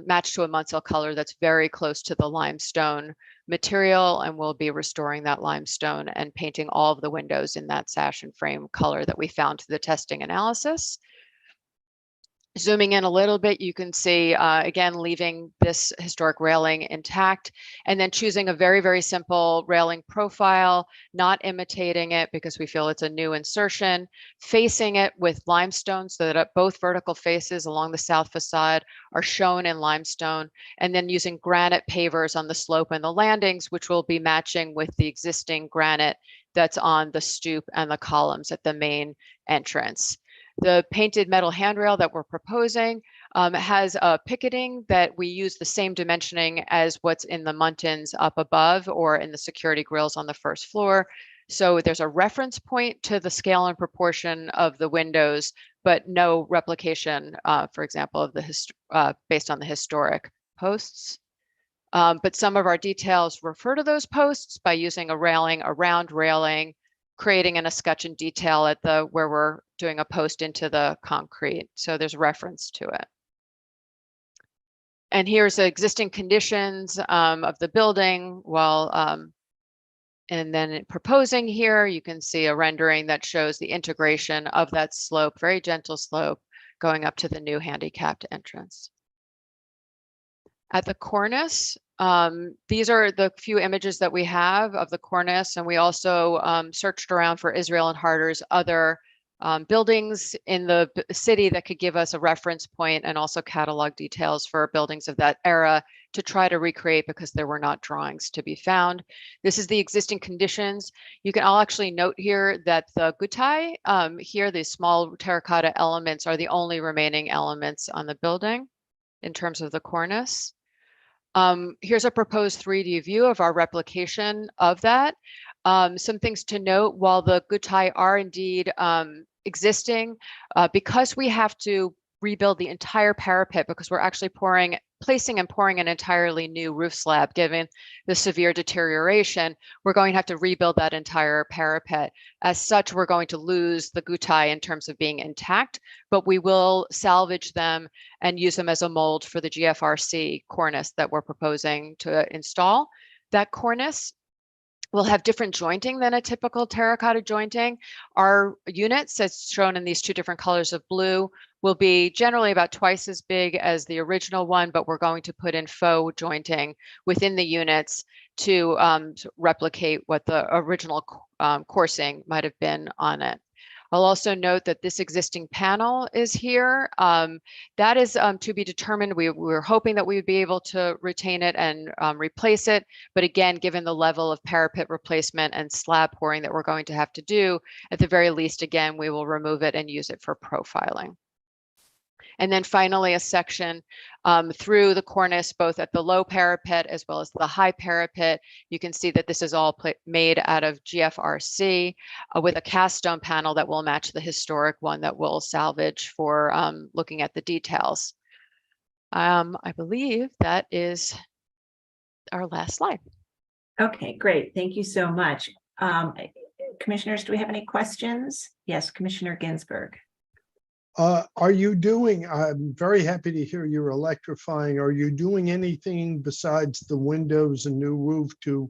matched to a Munsell color that's very close to the limestone material, and we'll be restoring that limestone and painting all of the windows in that sash and frame color that we found through the testing analysis. Zooming in a little bit, you can see, again, leaving this historic railing intact and then choosing a very, very simple railing profile, not imitating it because we feel it's a new insertion, facing it with limestone so that both vertical faces along the south facade are shown in limestone, and then using granite pavers on the slope and the landings, which will be matching with the existing granite that's on the stoop and the columns at the main entrance. The painted metal handrail that we're proposing has a picketing that we use the same dimensioning as what's in the muntins up above or in the security grills on the first floor. So there's a reference point to the scale and proportion of the windows, but no replication, for example, of the based on the historic posts. But some of our details refer to those posts by using a railing, a round railing, creating an escutcheon detail at where we're doing a post into the concrete. So there's reference to it. And here's the existing conditions of the building. And then proposing here, you can see a rendering that shows the integration of that slope, very gentle slope, going up to the new handicapped entrance. At the cornice, these are the few images that we have of the cornice, and we also searched around for Israel and Harder's other buildings in the city that could give us a reference point and also catalog details for buildings of that era to try to recreate, because there were not drawings to be found. This is the existing conditions. I'll actually note here that the gutai here, these small terracotta elements, are the only remaining elements on the building in terms of the cornice. Here's a proposed 3D view of our replication of that. Some things to note: while the gutai are indeed existing, because we have to rebuild the entire parapet, because we're actually placing and pouring an entirely new roof slab, given the severe deterioration, we're going to have to rebuild that entire parapet. As such, we're going to lose the gutai in terms of being intact, but we will salvage them and use them as a mold for the GFRC cornice that we're proposing to install. That cornice will have different jointing than a typical terracotta jointing. Our units, as shown in these two different colors of blue, will be generally about twice as big as the original one, but we're going to put in faux jointing within the units to replicate what the original coursing might have been on it. I'll also note that this existing panel is here. That is to be determined. We're hoping that we would be able to retain it and replace it. But again, given the level of parapet replacement and slab pouring that we're going to have to do, at the very least, again, we will remove it and use it for profiling. And then finally, a section through the cornice, both at the low parapet as well as the high parapet. You can see that this is all made out of GFRC with a cast stone panel that will match the historic one that we'll salvage for looking at the details. I believe that is our last slide. Okay, great. Thank you so much. Commissioners, do we have any questions? Yes, Commissioner Ginsburg. Are you doing, I'm very happy to hear you're electrifying. Are you doing anything besides the windows and new roof to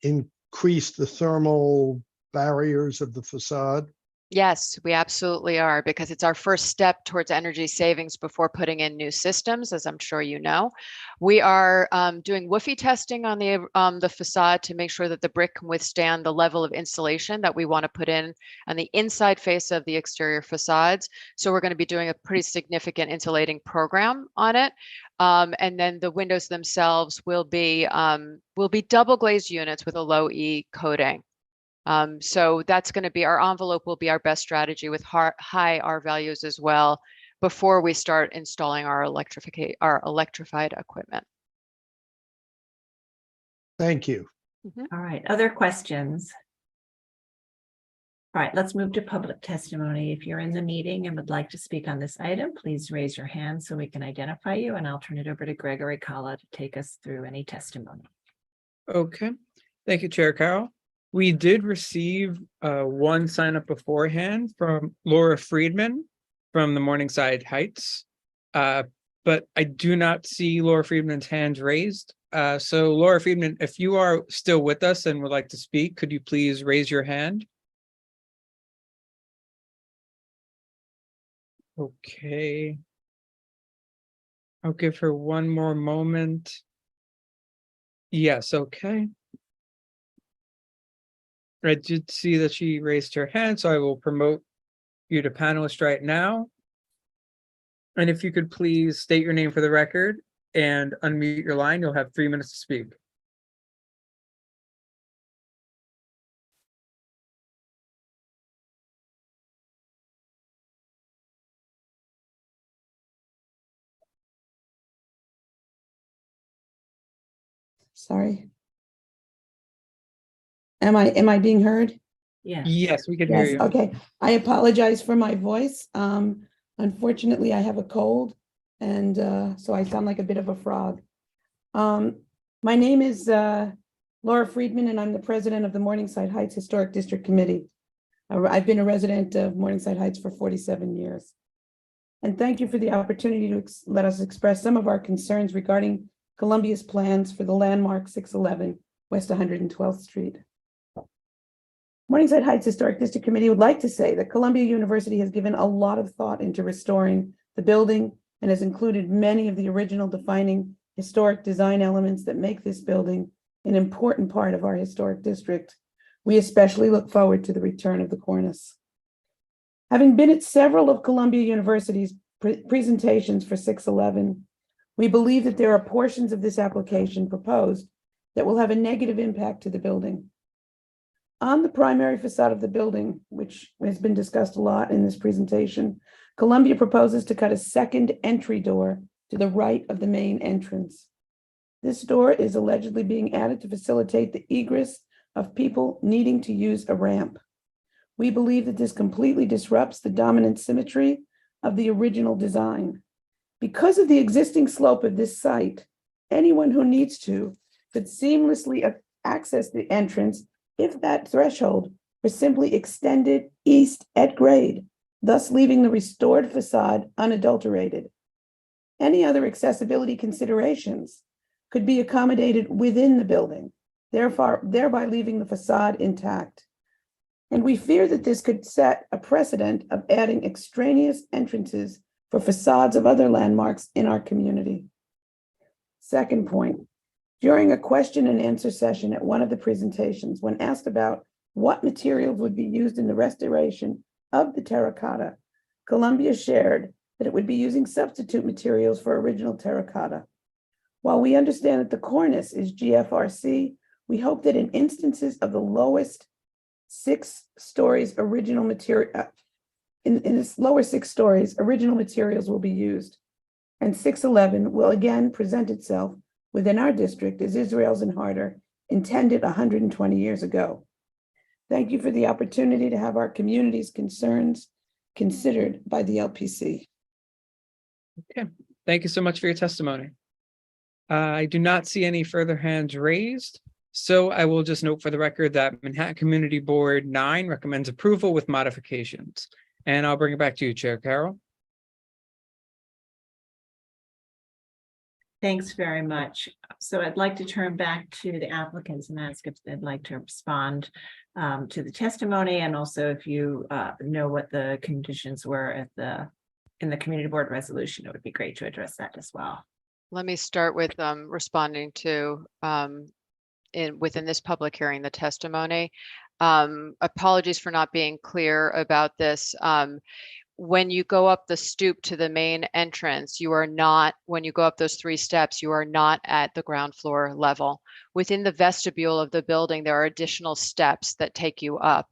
increase the thermal barriers of the facade? Yes, we absolutely are, because it's our first step towards energy savings before putting in new systems, as I'm sure you know. We are doing woofy testing on the facade to make sure that the brick can withstand the level of insulation that we want to put in on the inside face of the exterior facades. So we're going to be doing a pretty significant insulating program on it. And then the windows themselves will be double glazed units with a low E coating. So that's going to be our envelope, will be our best strategy with high R values as well before we start installing our electrified equipment. Thank you. All right, other questions? All right, let's move to public testimony. If you're in the meeting and would like to speak on this item, please raise your hand so we can identify you, and I'll turn it over to Gregory Kalla to take us through any testimony. Okay, thank you, Chair Carroll. We did receive one sign up beforehand from Laura Friedman from the Morningside Heights, but I do not see Laura Friedman's hands raised. So Laura Friedman, if you are still with us and would like to speak, could you please raise your hand? Okay. I'll give her one more moment. Yes, okay. I did see that she raised her hand, so I will promote you to panelist right now. And if you could please state your name for the record and unmute your line, you'll have 3 minutes to speak. Sorry. Am I being heard? Yeah. Yes, we can hear Yes, you. okay. I apologize for my voice. Unfortunately, I have a cold, and so I sound like a bit of a frog. My name is Laura Friedman, and I'm the president of the Morningside Heights Historic District Committee. I've been a resident of Morningside Heights for 47 years. And thank you for the opportunity to let us express some of our concerns regarding Columbia's plans for the landmark 611 West 112th Street. Morningside Heights Historic District Committee would like to say that Columbia University has given a lot of thought into restoring the building and has included many of the original defining historic design elements that make this building an important part of our historic district. We especially look forward to the return of the cornice. Having been at several of Columbia University's presentations for 611, we believe that there are portions of this application proposed that will have a negative impact to the building. On the primary facade of the building, which has been discussed a lot in this presentation, Columbia proposes to cut a second entry door to the right of the main entrance. This door is allegedly being added to facilitate the egress of people needing to use a ramp. We believe that this completely disrupts the dominant symmetry of the original design. Because of the existing slope of this site, anyone who needs to could seamlessly access the entrance if that threshold were simply extended east at grade, thus leaving the restored facade unadulterated. Any other accessibility considerations could be accommodated within the building, thereby leaving the facade intact. And we fear that this could set a precedent of adding extraneous entrances for facades of other landmarks in our community. Second point, during a question and answer session at one of the presentations, when asked about what materials would be used in the restoration of the terracotta, Columbia shared that it would be using substitute materials for original terracotta. While we understand that the cornice is GFRC, we hope that in instances of the lowest 6 stories original material, in its lower 6 stories, original materials will be used. And 611 will again present itself within our district as Israel's and Harder intended 120 years ago. Thank you for the opportunity to have our community's concerns considered by the LPC. Okay, thank you so much for your testimony. I do not see any further hands raised, so I will just note for the record that Manhattan Community Board 9 recommends approval with modifications. And I'll bring it back to you, Chair Carroll. Thanks very much. So I'd like to turn back to the applicants and ask if they'd like to respond to the testimony, and also if you know what the conditions were at in the community board resolution, it would be great to address that as well. Let me start with responding to within this public hearing, the testimony. Apologies for not being clear about this. When you go up the stoop to the main entrance, you are not, when you go up those 3 steps, you are not at the ground floor level. Within the vestibule of the building, there are additional steps that take you up.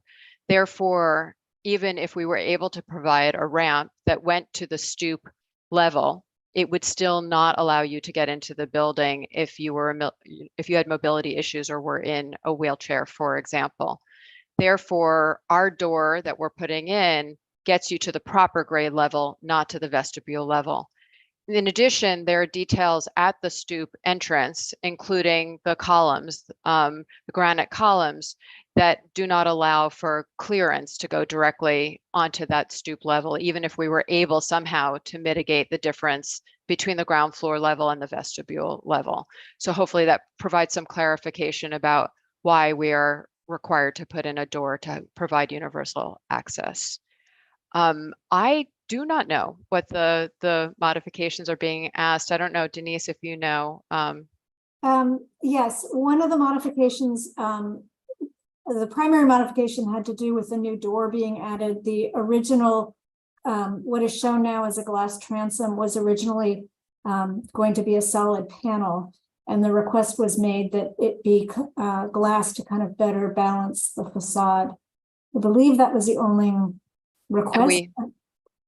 Therefore, even if we were able to provide a ramp that went to the stoop level, it would still not allow you to get into the building if you had mobility issues or were in a wheelchair, for example. Therefore, our door that we're putting in gets you to the proper grade level, not to the vestibule level. In addition, there are details at the stoop entrance, including the columns, the granite columns, that do not allow for clearance to go directly onto that stoop level, even if we were able somehow to mitigate the difference between the ground floor level and the vestibule level. So hopefully that provides some clarification about why we are required to put in a door to provide universal access. I do not know what the modifications are being asked. I don't know, Denise, if you know. Yes, one of the modifications, the primary modification had to do with the new door being added. The original, what is shown now as a glass transom, was originally going to be a solid panel. And the request was made that it be glass to kind of better balance the facade. I believe that was the only request.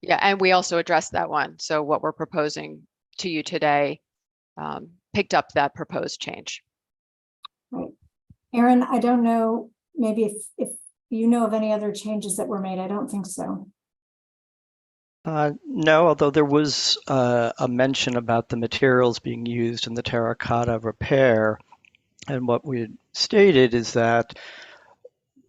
And we also addressed that one. So what we're proposing to you today picked up that proposed change. Right. Aaron, I don't know, maybe if you know of any other changes that were made. I don't think so. No, although there was a mention about the materials being used in the terracotta repair. And what we had stated is that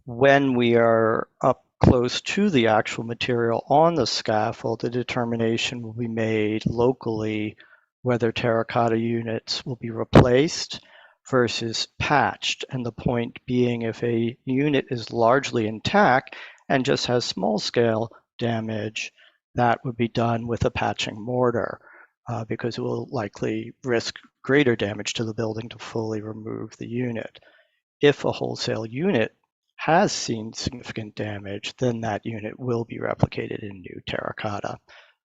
when we are up close to the actual material on the scaffold, the determination will be made locally whether terracotta units will be replaced versus patched. And the point being, if a unit is largely intact and just has small scale damage, that would be done with a patching mortar because it will likely risk greater damage to the building to fully remove the unit. If a wholesale unit has seen significant damage, then that unit will be replicated in new terracotta.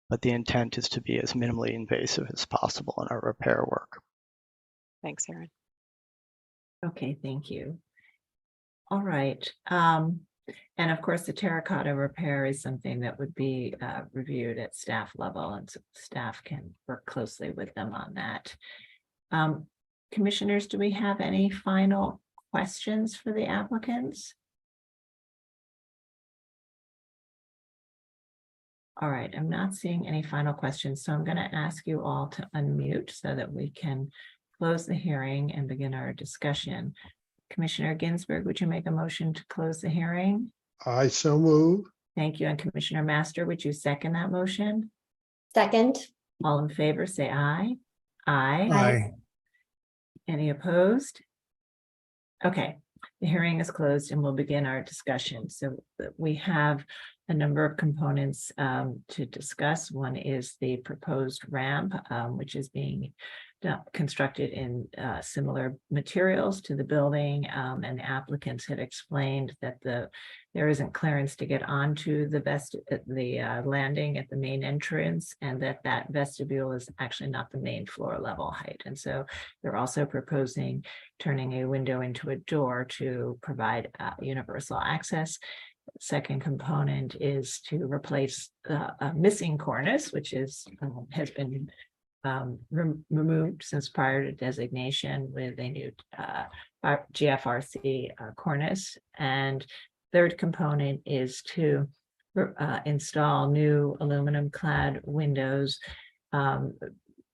But the intent is to be as minimally invasive as possible in our repair work. Thanks, Aaron. Okay, thank you. All right. And of course, the terracotta repair is something that would be reviewed at staff level, and so staff can work closely with them on that. Commissioners, do we have any final questions for the applicants? All right, I'm not seeing any final questions, so I'm going to ask you all to unmute so that we can close the hearing and begin our discussion. Commissioner Ginsburg, would you make a motion to close the hearing? I so move. Thank you. And Commissioner Master, would you second that motion? Second. All in favor, say aye. Aye. Aye. Any opposed? Okay, the hearing is closed and we'll begin our discussion. So we have a number of components to discuss. One is the proposed ramp, which is being constructed in similar materials to the building, and the applicants had explained that there isn't clearance to get onto the landing at the main entrance, and that vestibule is actually not the main floor level height. And so they're also proposing turning a window into a door to provide universal access. Second component is to replace a missing cornice, which has been removed since prior to designation, with a new GFRC cornice. And third component is to install new aluminum clad windows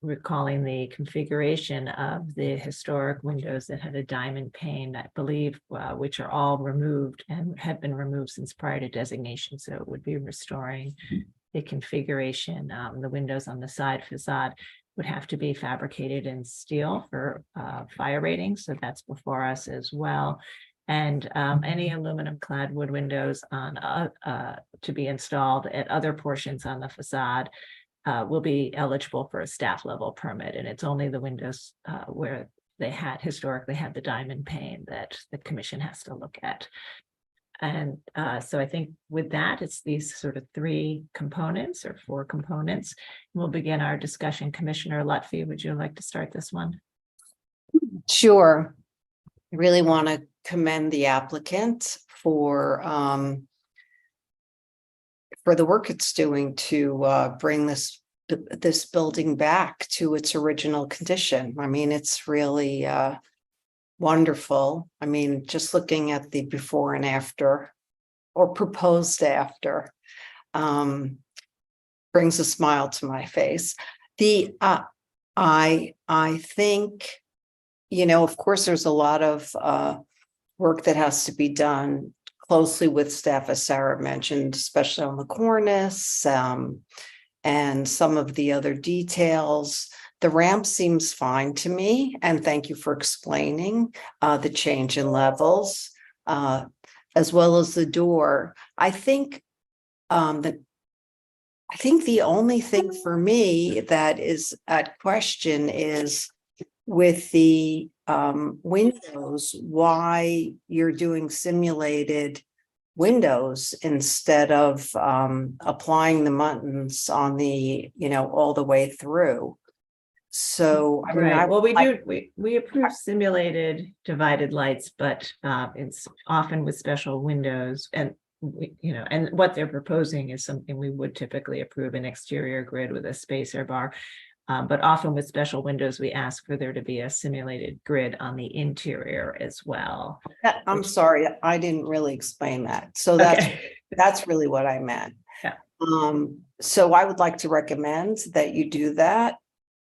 recalling the configuration of the historic windows that had a diamond pane, I believe, which are all removed and had been removed since prior to designation. So it would be restoring the configuration. The windows on the side facade would have to be fabricated in steel for fire rating. So that's before us as well. And any aluminum clad wood windows on to be installed at other portions on the facade will be eligible for a staff level permit. And it's only the windows where they had historically had the diamond pane that the commission has to look at. And so I think with that, it's these sort of 3 components or 4 components. We'll begin our discussion. Commissioner Lutfi, would you like to start this one? Sure. I really want to commend the applicant for the work it's doing to bring this building back to its original condition. I mean, it's really wonderful. I mean, just looking at the before and after, or proposed after, brings a smile to my face. I think, you know, of course, there's a lot of work that has to be done closely with staff, as Sarah mentioned, especially on the cornice and some of the other details. The ramp seems fine to me, and thank you for explaining the change in levels, as well as the door. I think the only thing for me that is at question is with the windows, why you're doing simulated windows instead of applying the muntins on the, you know, all the way through. So I mean, Right. Well, we approve simulated divided lights, but it's often with special windows, and you know, and what they're proposing is something we would typically approve, an exterior grid with a spacer bar. But often with special windows, we ask for there to be a simulated grid on the interior as well. I'm sorry, I didn't really explain that. So that's really what I meant. Yeah. So I would like to recommend that you do that.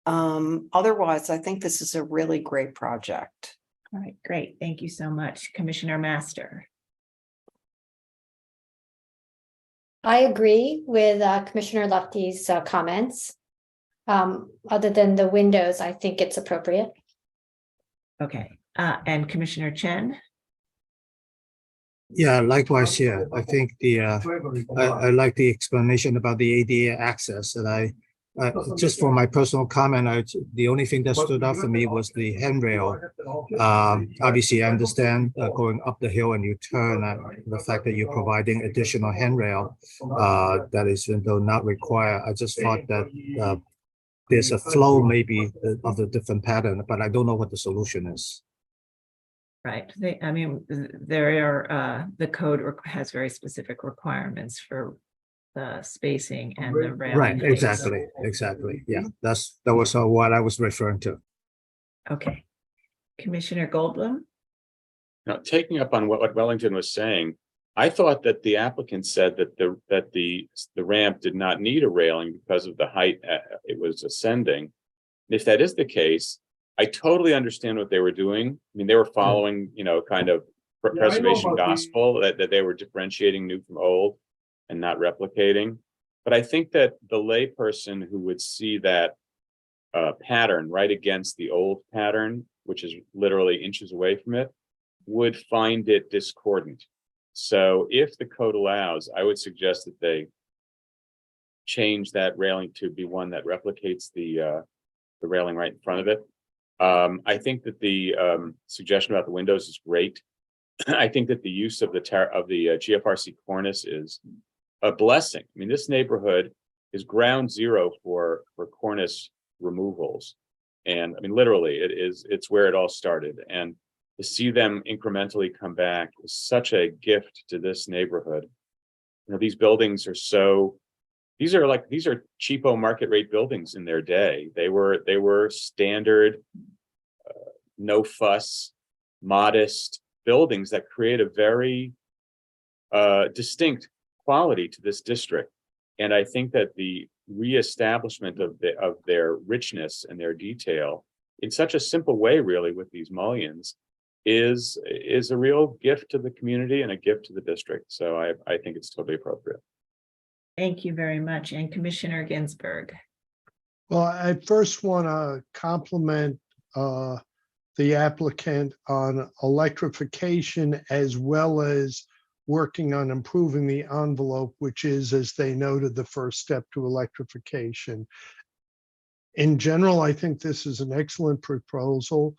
Otherwise, I think this is a really great project. All right, great. Thank you so much. Commissioner Master. I agree with Commissioner Lufty's comments. Other than the windows, I think it's appropriate. Okay, and Commissioner Chen. Yeah, likewise here. I think I like the explanation about the ADA access, and I just for my personal comment, the only thing that stood out for me was the handrail. Obviously, I understand going up the hill and you turn, the fact that you're providing additional handrail that is, even though not required. I just thought that there's a flow maybe of a different pattern, but I don't know what the solution is. Right. I mean, there are the code has very specific requirements for the spacing and the railing. Right. Exactly. Yeah, that was what I was referring to. Okay. Commissioner Goldblum. Now, taking up on what Wellington was saying, I thought that the applicant said that the ramp did not need a railing because of the height it was ascending. If that is the case, I totally understand what they were doing. I mean, they were following, you know, kind of preservation gospel that they were differentiating new from old and not replicating. But I think that the layperson who would see that pattern right against the old pattern, which is literally inches away from it, would find it discordant. So if the code allows, I would suggest that they change that railing to be one that replicates the railing right in front of it. I think that the suggestion about the windows is great. I think that the use of the GFRC cornice is a blessing. I mean, this neighborhood is ground zero for cornice removals, and I mean, literally, it's where it all started. And to see them incrementally come back is such a gift to this neighborhood. You know, these buildings are these are cheapo market rate buildings in their day. They were standard, no fuss, modest buildings that create a very distinct quality to this district. And I think that the reestablishment of their richness and their detail in such a simple way, really, with these mullions, is a real gift to the community and a gift to the district. So I think it's totally appropriate. Thank you very much. And Commissioner Ginsburg. Well, I first want to compliment the applicant on electrification as well as working on improving the envelope, which is, as they noted, the first step to electrification. In general, I think this is an excellent proposal.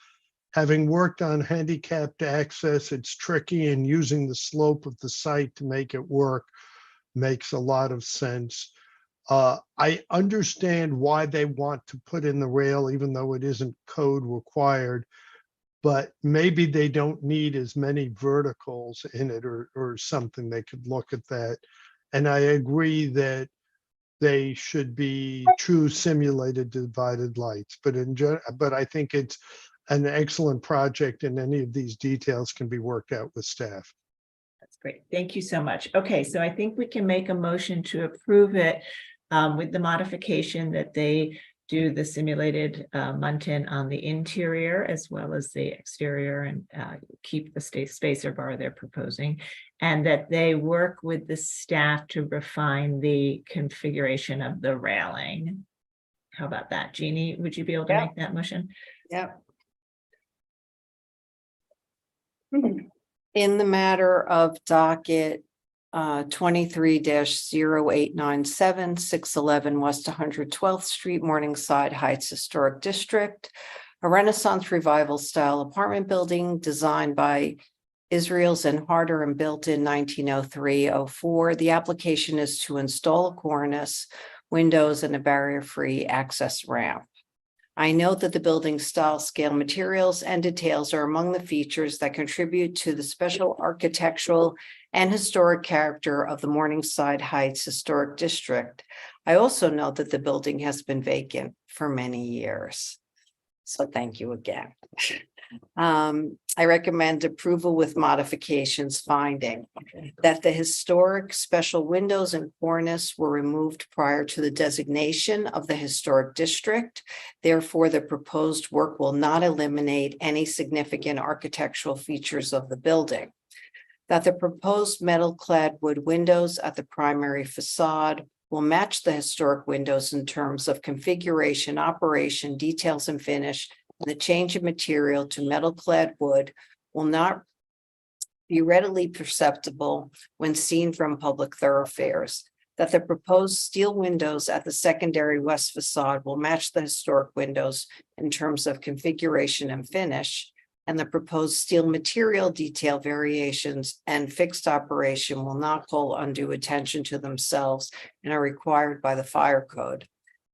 Having worked on handicapped access, it's tricky, and using the slope of the site to make it work makes a lot of sense. I understand why they want to put in the rail, even though it isn't code required, but maybe they don't need as many verticals in it or something. They could look at that. And I agree that they should be true simulated divided lights, but I think it's an excellent project, and any of these details can be worked out with staff. That's great. Thank you so much. Okay, so I think we can make a motion to approve it with the modification that they do the simulated muntin on the interior as well as the exterior, and keep the spacer bar they're proposing, and that they work with the staff to refine the configuration of the railing. How about that? Jeannie, would you be able to make that motion? Yep. In the matter of docket 23-0897, 611 West 112th Street, Morningside Heights Historic District, a Renaissance Revival style apartment building designed by Israels and Harder and built in 1903-04. The application is to install a cornice, windows, and a barrier-free access ramp. I note that the building's style, scale, materials, and details are among the features that contribute to the special architectural and historic character of the Morningside Heights Historic District. I also note that the building has been vacant for many years. So thank you again. I recommend approval with modifications, finding that the historic special windows and cornice were removed prior to the designation of the historic district. Therefore, the proposed work will not eliminate any significant architectural features of the building. That the proposed metal-clad wood windows at the primary facade will match the historic windows in terms of configuration, operation, details, and finish. The change of material to metal-clad wood will not be readily perceptible when seen from public thoroughfares. That the proposed steel windows at the secondary west facade will match the historic windows in terms of configuration and finish. And the proposed steel material detail variations and fixed operation will not call undue attention to themselves and are required by the fire code.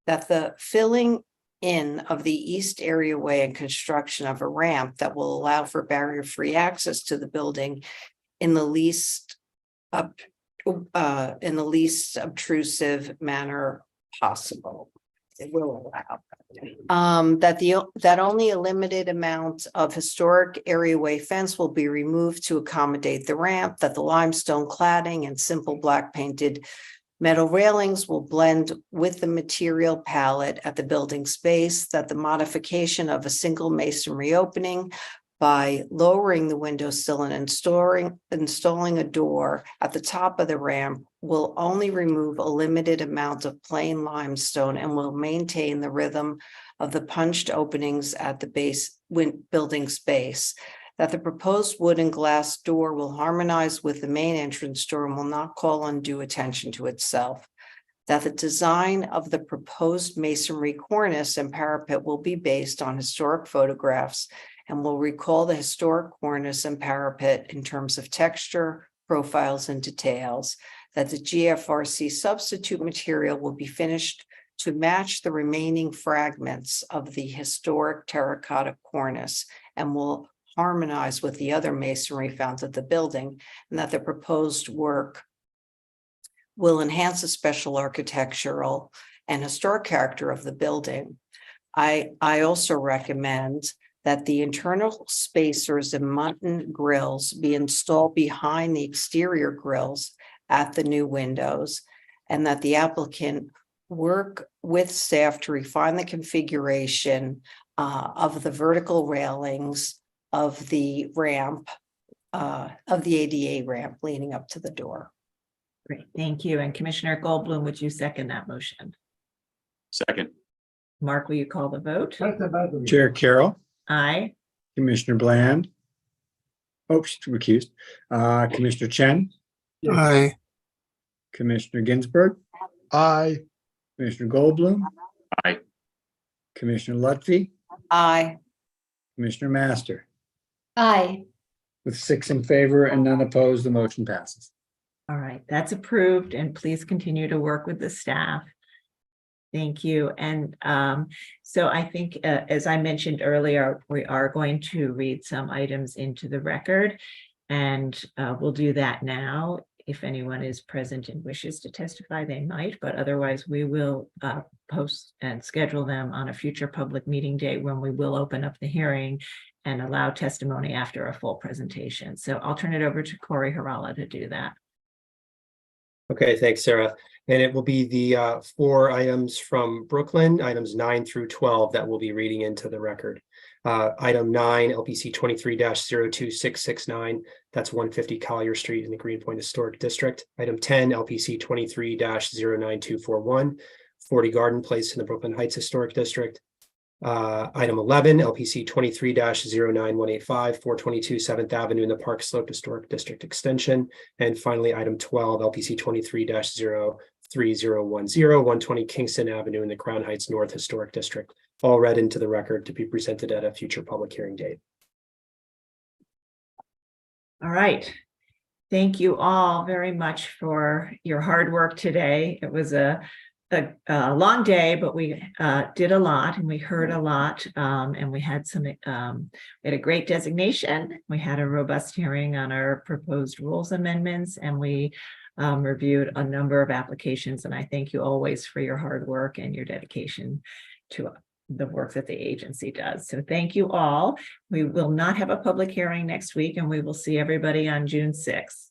That the filling in of the east areaway and construction of a ramp that will allow for barrier-free access to the building in the least obtrusive manner possible. It will allow that only a limited amount of historic areaway fence will be removed to accommodate the ramp. That the limestone cladding and simple black painted metal railings will blend with the material palette at the building space. That the modification of a single masonry opening by lowering the window sill and installing a door at the top of the ramp will only remove a limited amount of plain limestone and will maintain the rhythm of the punched openings at the base building space. That the proposed wood and glass door will harmonize with the main entrance door and will not call undue attention to itself. That the design of the proposed masonry cornice and parapet will be based on historic photographs and will recall the historic cornice and parapet in terms of texture, profiles, and details. That the GFRC substitute material will be finished to match the remaining fragments of the historic terracotta cornice and will harmonize with the other masonry found at the building, and that the proposed work will enhance the special architectural and historic character of the building. I also recommend that the internal spacers and muntin grills be installed behind the exterior grills at the new windows, and that the applicant work with staff to refine the configuration of the vertical railings of the ramp, of the ADA ramp leading up to the door. Great, thank you. And Commissioner Goldblum, would you second that motion? Second. Mark, will you call the vote? Chair Carroll, Aye. Commissioner Bland. Oops, recused. Commissioner Chen, Aye. Commissioner Ginsburg, Aye. Commissioner Goldblum, Aye. Commissioner Lutfi, Aye. Commissioner Master. Aye. With 6 in favor and none opposed, the motion passes. All right, that's approved, and please continue to work with the staff. Thank you. And so I think, as I mentioned earlier, we are going to read some items into the record, and we'll do that now. If anyone is present and wishes to testify, they might, but otherwise we will post and schedule them on a future public meeting date when we will open up the hearing and allow testimony after a full presentation. So I'll turn it over to Corey Harala to do that. Okay, thanks, Sarah. And it will be the 4 items from Brooklyn, items 9 through 12 that we'll be reading into the record. Item 9, LPC 23-02669, that's 150 Calyer Street in the Greenpoint Historic District. Item 10, LPC 23-09241, 40 Garden Place in the Brooklyn Heights Historic District. Item 11, LPC 23-09185, 422 7th Avenue in the Park Slope Historic District Extension. And finally, item 12, LPC 23-03010, 120 Kingston Avenue in the Crown Heights North Historic District, all read into the record to be presented at a future public hearing date. All right. Thank you all very much for your hard work today. It was a long day, but we did a lot and we heard a lot, and we had some, we had a great designation. We had a robust hearing on our proposed rules amendments, and we reviewed a number of applications. And I thank you always for your hard work and your dedication to the work that the agency does. So thank you all. We will not have a public hearing next week, and we will see everybody on June 6th.